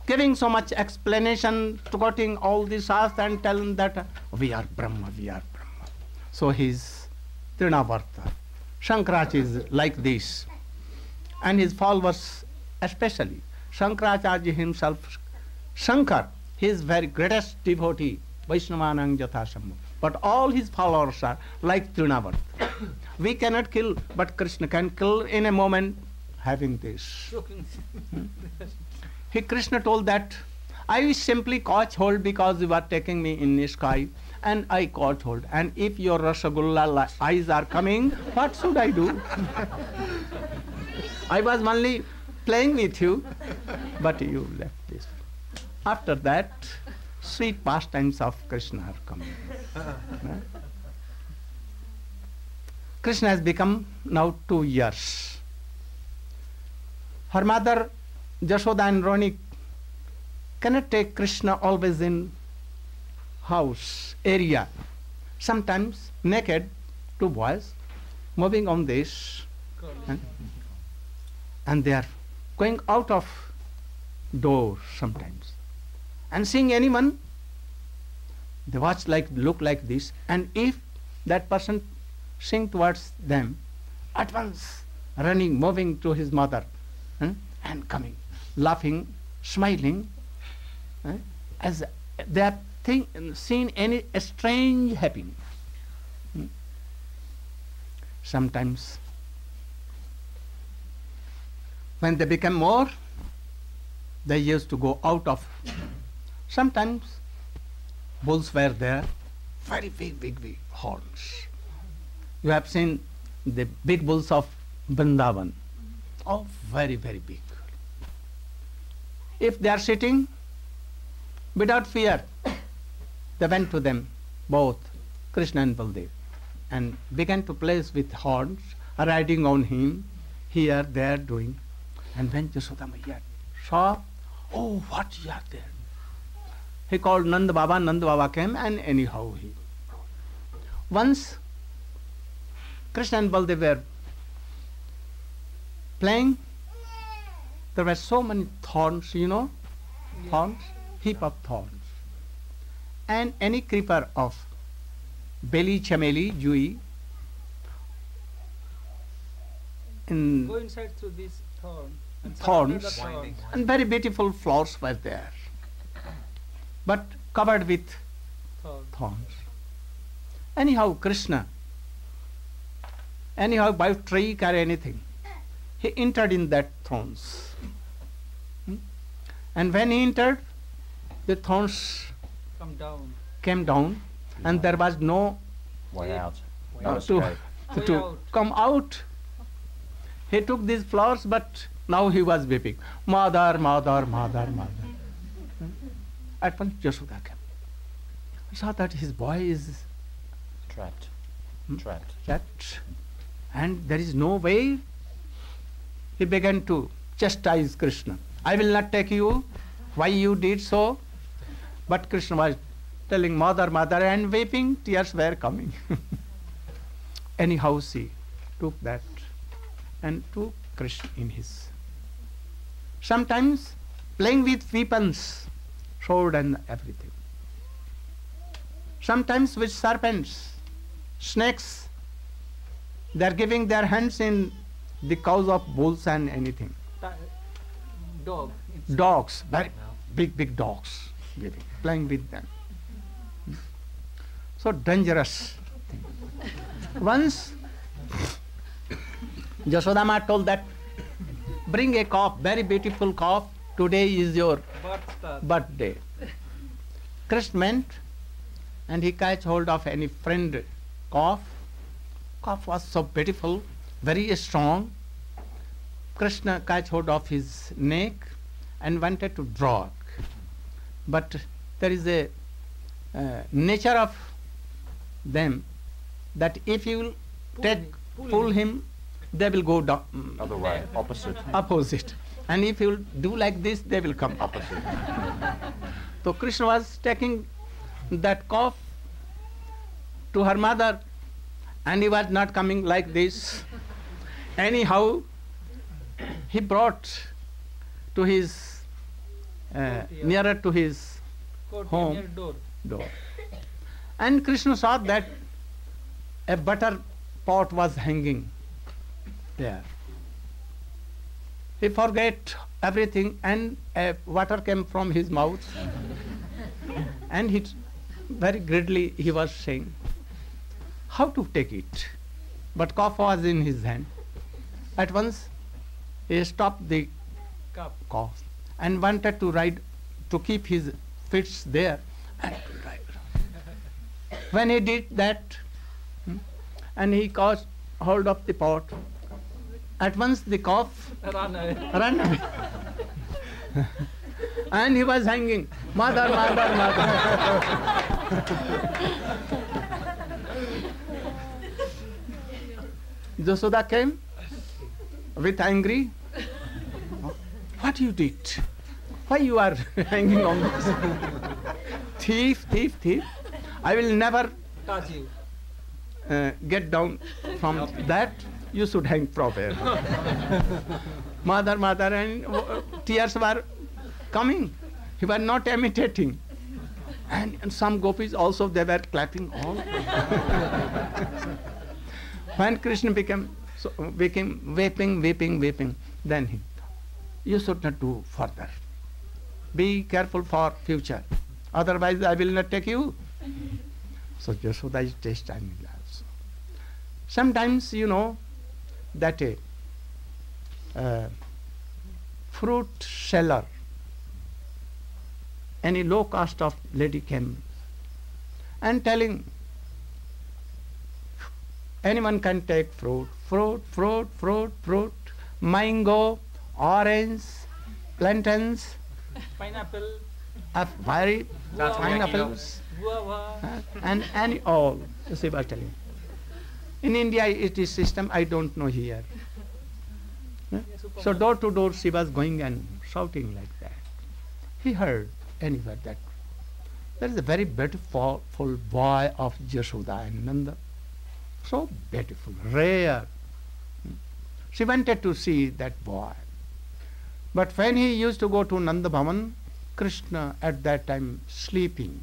Giving so much explanation, quoting all this earth and telling that we are Brahma, we are Brahma. So he's Trinavartha. Shankaracharya is like this. And his followers especially. Shankaracharya himself, Shankar, his very greatest devotee, Vaishnavanang Jathasambhu. But all his followers are like Trinavartha. We cannot kill, but Krishna can kill in a moment having this. Krishna told that, I simply caught hold because you are taking me in the sky, and I caught hold. And if your Rasagulla eyes are coming, what should I do? I was only playing with you, but you left this. After that, sweet pastimes of Krishna are coming. Krishna has become now 2 years. Her mother, Jashoda and Rohini, cannot take Krishna always in house, area. Sometimes naked, 2 boys, moving on this. And they are going out of door sometimes. And seeing anyone, they look like this. And if that person sing towards them, at once running, moving to his mother, and coming, laughing, smiling, as they are seen any strange happening. Sometimes, when they become more, they used to go out of. Sometimes bulls were there, very big horns. You have seen the big bulls of Vrindavan. Oh, very big. If they are sitting, without fear, they went to them, both Krishna and Baldev, and began to place with horns, riding on him, here, there, doing. And when Yashoda Maiya saw, oh, what you are there? He called Nanda Baba came, and anyhow he brought. Once, Krishna and Baldev were playing. There were so many thorns, thorns, heap of thorns. And any creeper of belly, chameli, jui, Go inside through this thorns, and very beautiful flowers were there, but covered with thorns. Anyhow, Krishna, by trick or anything, he entered in that thorns. And when he entered, the thorns came down, and there was no way out. to come out. He took these flowers, but now he was weeping. Mother. At once Yashoda came. He saw that his boy is Trapped. And there is no way. He began to chastise Krishna. I will not take you. Why you did so? But Krishna was telling mother, and weeping, tears were coming. anyhow she took that and took Krishna in his. Sometimes playing with weapons, sword and everything. Sometimes with serpents, snakes. They are giving their hands in the cause of bulls and anything. Dog. Dogs, very big dogs, playing with them. So dangerous thing. Once Yashoda told that, bring a calf, very beautiful calf, today is your birthday. Krishna went and he catch hold of any friend calf. Calf was so beautiful, very strong. Krishna catch hold of his neck and wanted to drag. But there is a nature of them that if you pull him, they will go down. Other way, opposite. Opposite. And if you do like this, they will come opposite. So Krishna was taking that calf to her mother, and he was not coming like this. Anyhow, he brought to his nearer to his home door. And Krishna saw that a butter pot was hanging there. He forgot everything, and water came from his mouth. And he very greedily he was saying, how to take it? But calf was in his hand. At once he stopped the calf and wanted to keep his feet there and to ride. When he did that, and he caught hold of the pot, at once the calf ran away. And he was hanging, mother, mother, mother. Yashoda came with angry. What you did? Why you are hanging on this? Thief, thief, thief. I will never Touch you. Get down from that. You should hang proper. Mother, mother, and tears were coming. He was not imitating. And some gopis also, they were clapping all. When Krishna became weeping, then he thought, you should not do further. Be careful for future. Otherwise I will not take you. So Yashoda is testing also. Sometimes you know that a fruit seller, any low caste of lady came and telling, anyone can take fruit, mango, orange, plantains, Pineapple. very pineapples, and all. She was telling. In India it is system, I don't know here. So door to door she was going and shouting like that. He heard anywhere that there is a very beautiful boy of Yashoda and Nanda. So beautiful, rare. She wanted to see that boy. But when he used to go to Nanda Bhavan, Krishna at that time sleeping,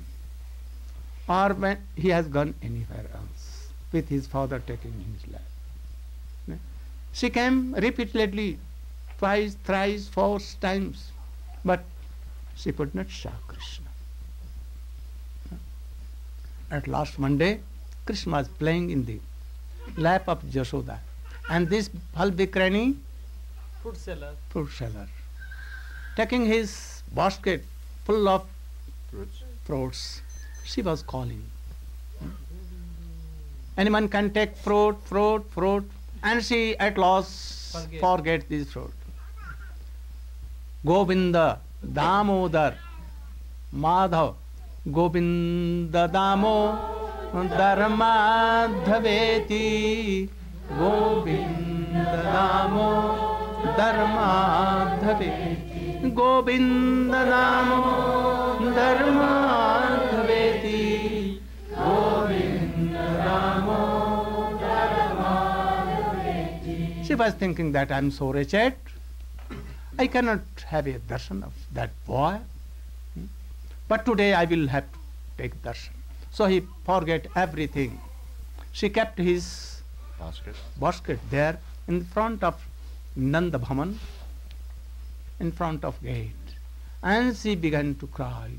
or when he has gone anywhere else, with his father taking his lap. She came repeatedly, twice, thrice, 4 times, but she could not show Krishna. At last one day, Krishna was playing in the lap of Yashoda, and this Phal Vikrani, Fruit seller. Taking his basket full of fruits, she was calling. Anyone can take fruit, and she at last forget this fruit. Govinda, Damodar, Madhav, Govinda Damodar Madhaveti, Govinda Damodar Madhaveti, Govinda Damodar Madhaveti, Govinda Damodar She was thinking that I am so wretched, I cannot have a darshan of that boy. But today I will have to take darshan. So he forget everything. She kept his basket there in front of Nanda Bhaman, in front of gate. And she began to cry.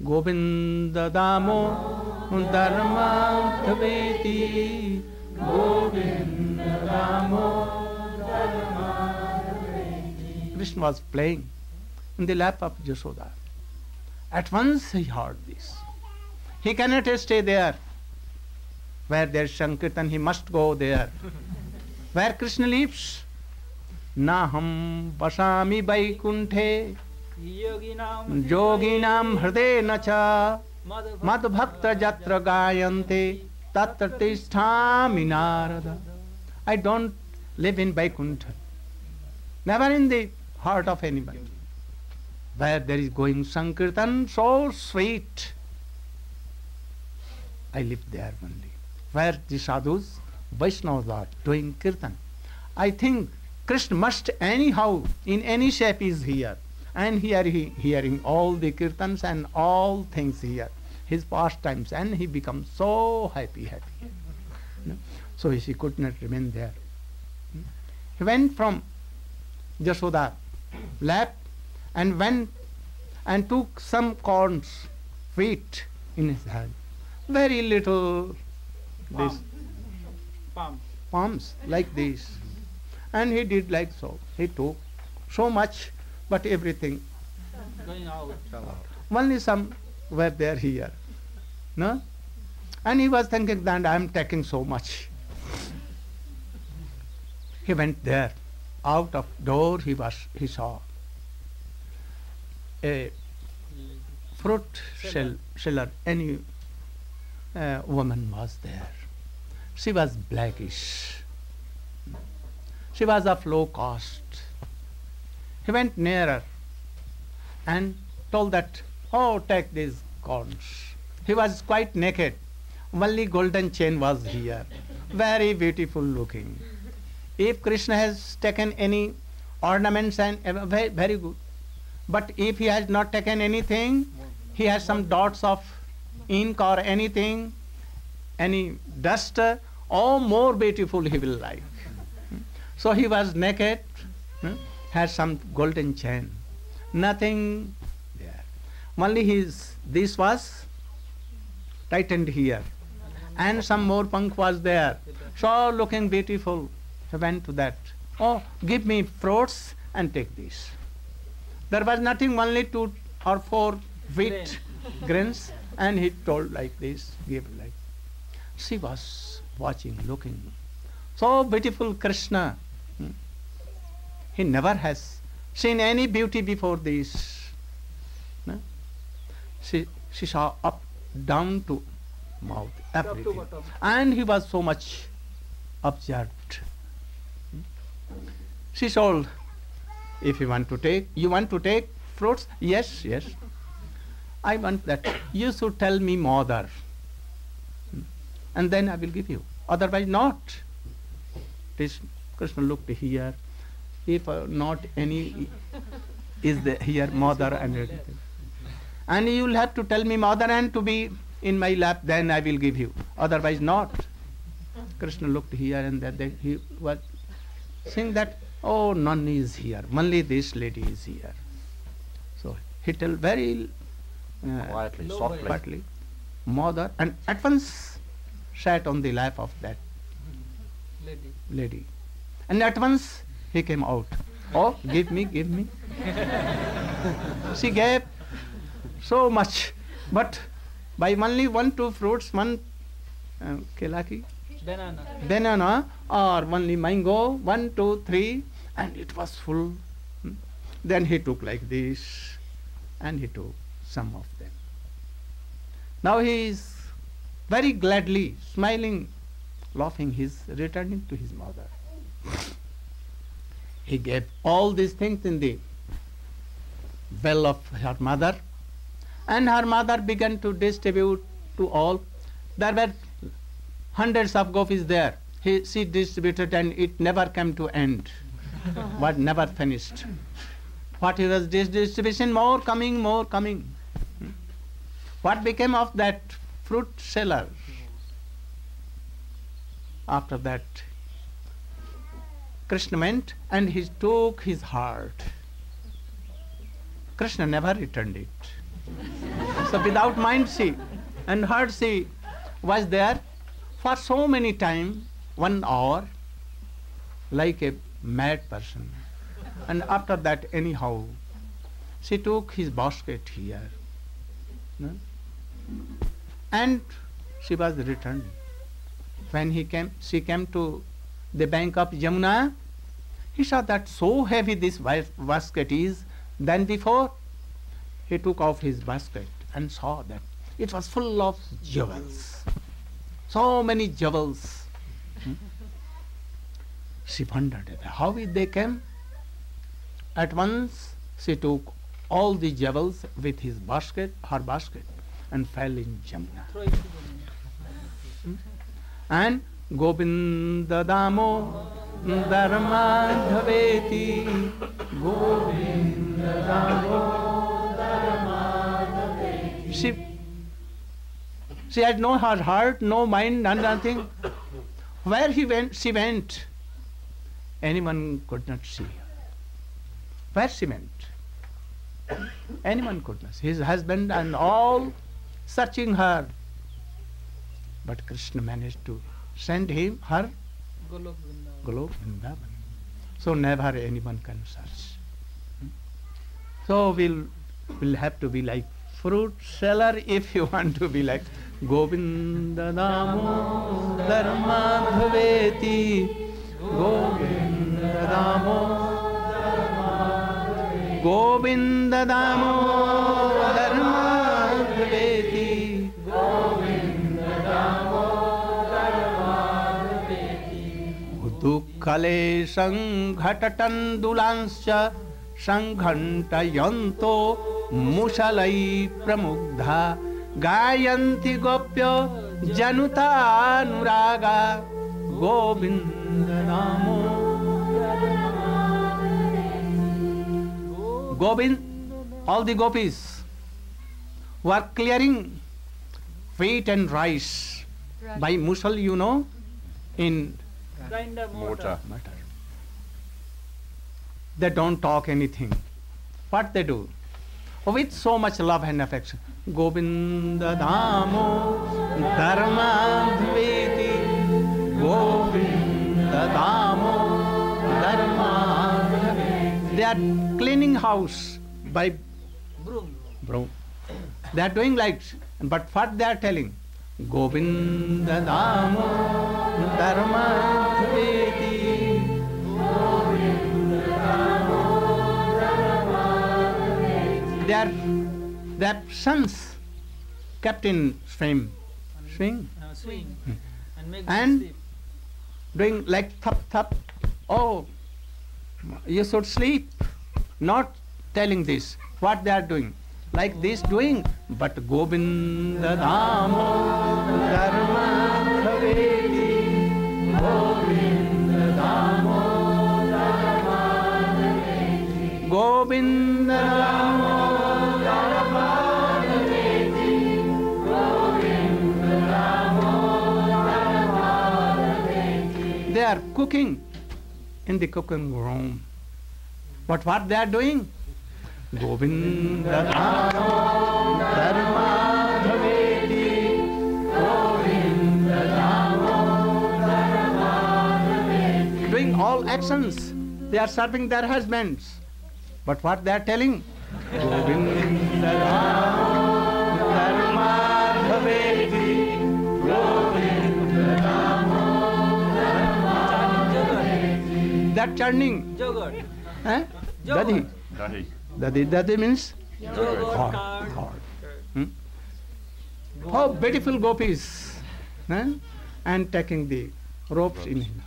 Govinda Damo Dharma Dhaveti, Govinda Damo Dharma Dhaveti. Krishna was playing in the lap of Yashoda. At once he heard this. He cannot stay there. Where there is Sankirtan, he must go there. Where Krishna lives. Naham vasami vaikunthe yoginam hriday nacha mad bhakta jatra gayante tatra tisthami narada. I don't live in Vaikuntha. Never in the heart of anybody. Where there is going Sankirtan, so sweet, I live there only. Where the sadhus, Vaishnavas are doing kirtan. I think Krishna must anyhow, in any shape is here. And hearing all the kirtans and all things here, his pastimes, and he becomes so happy. So he could not remain there. He went from Yashoda lap and went and took some corns, wheat in his hand. Very little, this palms like this. And he did like so. He took so much, but everything Going out. only some were there here. No? And he was thinking that I am taking so much. He went there. Out of door he saw a fruit seller. Any woman was there. She was blackish. She was of low caste. He went nearer and told that, oh, take these corns. He was quite naked. Only golden chain was here. Very beautiful looking. If Krishna has taken any ornaments, and very, very good. But if he has not taken anything, he has some dots of ink or anything, any dust, or more beautiful he will like. So he was naked, had some golden chain, nothing there. Only this was tightened here, and some more punk was there. So looking beautiful, he went to that. Oh, give me fruits and take this. There was nothing, only 2 or 4 wheat grains, and he told like this, give like. She was watching, looking. So beautiful Krishna. He never has seen any beauty before this. No? She saw up, down to mouth, everything. And he was so much observed. She told, if you want to take fruits? Yes. I want that. You should tell me mother. And then I will give you. Otherwise not. Krishna looked here. If not any is here, mother and everything. And you will have to tell me mother and to be in my lap, then I will give you. Otherwise not. Krishna looked here and then he was saying that, oh, none is here. Only this lady is here. So he told very Quietly, quietly, mother, and at once sat on the lap of that lady. And at once he came out. Oh, give me. She gave so much, but by only 1-2 fruits, one kelaki, banana, or only mango, 1, 2, 3, and it was full. Then he took like this, and he took some of them. Now he is very gladly smiling, laughing. He is returning to his mother. He gave all these things in the well of her mother, and her mother began to distribute to all. There were hundreds of gopis there, She distributed and it never came to end, but never finished. What he was distribution, more coming, more coming. What became of that fruit seller? After that, Krishna went and he took his heart. Krishna never returned it. So without mind she and heart she was there for so many time, 1 hour, like a mad person. And after that, anyhow, she took his basket here. No? And she was returned. When she came to the bank of Yamuna, he saw that so heavy this basket is than before. He took off his basket and saw that it was full of jewels. So many jewels. She wondered how they came. At once she took all the jewels with her basket, and fell in Jamuna. Throw it to the And Govinda Damo Dharmadhaveti, Govinda Damo Dharmadhaveti. She had no her heart, no mind, nothing. Where she went, anyone could not see her. Where she went, anyone could not see. His husband and all searching her. But Krishna managed to send her Golok Vrindavan. Golok Vrindavan. So never anyone can search. So we'll have to be like fruit seller if you want to be like Govinda Damo Dharmadhaveti, Govinda Damo Govinda Damo Dharmadhaveti, Govinda Damo Dharmadhaveti. Udukkale Sanghatatan Sanghantayanto Mushalai Pramugdha Gayanti Gopya Januta Nuraga Govinda Namo Govind, all the gopis were clearing wheat and rice by mushal, in Grinder Mortar. matter. They don't talk anything. What they do? With so much love and affection. Govinda Damo Dharmadhaveti, Govinda Damo Dharmadhaveti. They are cleaning house by broom. They are doing like, but what they are telling? Govinda Damo Dharmadhaveti. Their sons kept in swing, swing and make them and sleep. doing like thap. Oh, you should sleep. Not telling this. What they are doing? Like this doing, but Govinda Damo Dharmadhaveti, Govinda Damo Dharmadhaveti, Govinda Damo Dharmadhaveti, Govinda Damo Dharmadhaveti. They are cooking in the cooking room. But what they are doing? Govinda Damo Dharmadhaveti, Govinda Damo Dharmadhaveti. Doing all actions. They are serving their husbands. But what they are telling? Govinda Damo Dharmadhaveti, Govinda Damo Dharmadhaveti. They are churning. Yogurt. Eh? Dadi. Dahi. Dadi means Yogurt, Thought. curd. how beautiful gopis, and taking the ropes in him.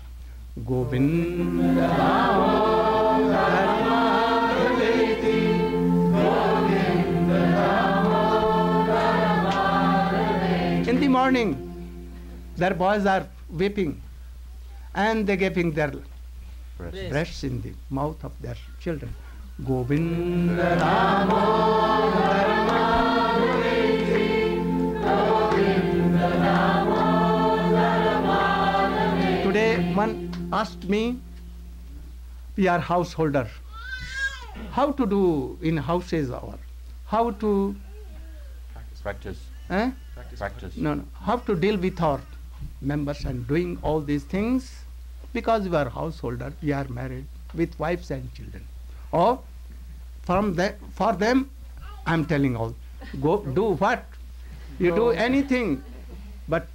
Govinda Damo Dharmadhaveti, Govinda Damo Dharmadhaveti. In the morning, their boys are weeping. and they giving their Breast. breasts in the mouth of their children. Govinda Damodar Madhuri, Govinda Damodar Madhuri. Today one asked me, we are householder, how to do in houses our, how to Practice. Practice. no, how to deal with our members and doing all these things, because we are householder, we are married with wives and children. Or for them, I'm telling all, go do what? You do anything, but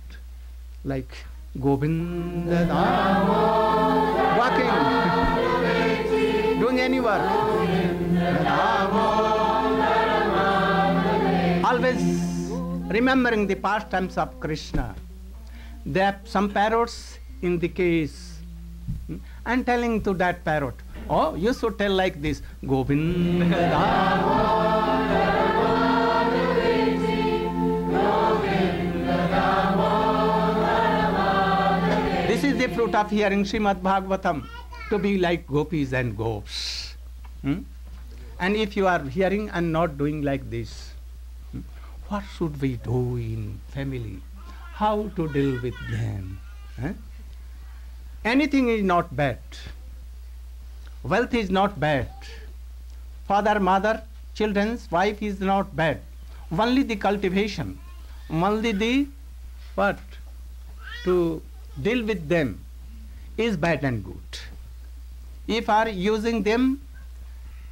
like Govinda Damodar, walking, doing any work. Always remembering the pastimes of Krishna. There are some parrots in the case, and telling to that parrot, oh, you should tell like this, Govinda Damodar Madhuri, Govinda Damodar Madhuri. This is the fruit of hearing Srimad Bhagavatam, to be like gopis and gops. And if you are hearing and not doing like this, what should we do in family? How to deal with them? Anything is not bad. Wealth is not bad. Father, mother, children's wife is not bad. Only the cultivation, only the what? To deal with them is bad and good. If are using them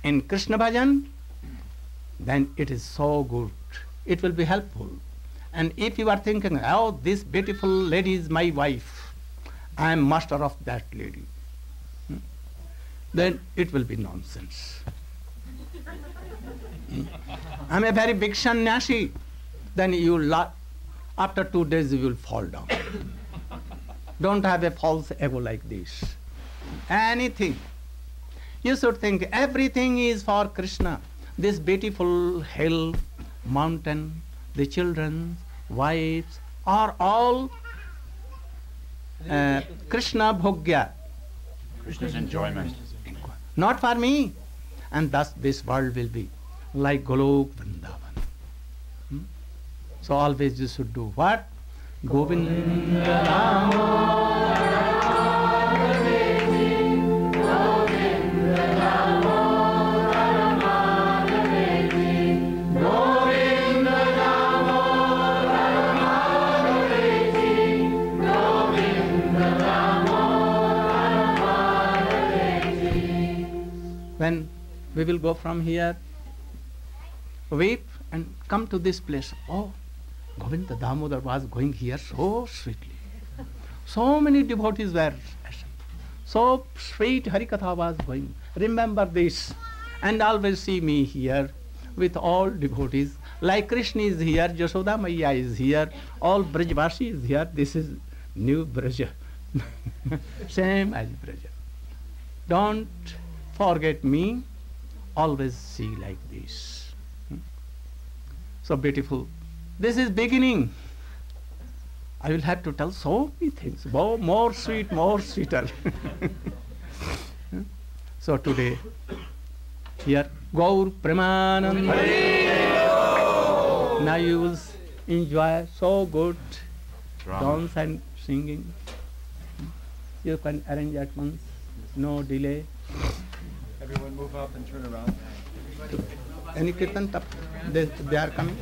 in Krishna bhajan, then it is so good. It will be helpful. And if you are thinking, oh, this beautiful lady is my wife, I am master of that lady, then it will be nonsense. I am a very big sannyasi, then after 2 days you will fall down. Don't have a false ego like this. Anything. You should think everything is for Krishna. This beautiful hill, mountain, the children, wives are all Krishna Bhogya. Krishna's enjoyment. Not for me. And thus this world will be like Golok Vrindavan. So always you should do what? Govinda Damodar Madhuri, Govinda Damodar Madhuri, Govinda Damodar Madhuri, Govinda Damodar Madhuri. When we will go from here, weep and come to this place. Oh, Govinda Damodar was going here so sweetly. So many devotees were. So sweet Harikatha was going. Remember this. And always see me here with all devotees. Like Krishna is here, Jashoda Maya is here, all Brajvasi is here. This is new Braja. Same as Braja. Don't forget me. Always see like this. So beautiful. This is beginning. I will have to tell so many things. More sweet, more sweeter. So today, here, Gaur Premanand. Now you will enjoy so good dance and singing. You can arrange at once, no delay. Everyone move up and turn around. Any kirtan, they are coming.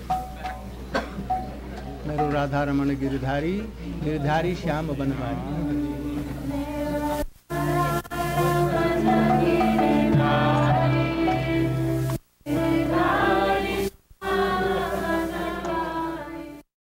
Meru Radha Ramana Giridhari, Giridhari Shyam Banwari.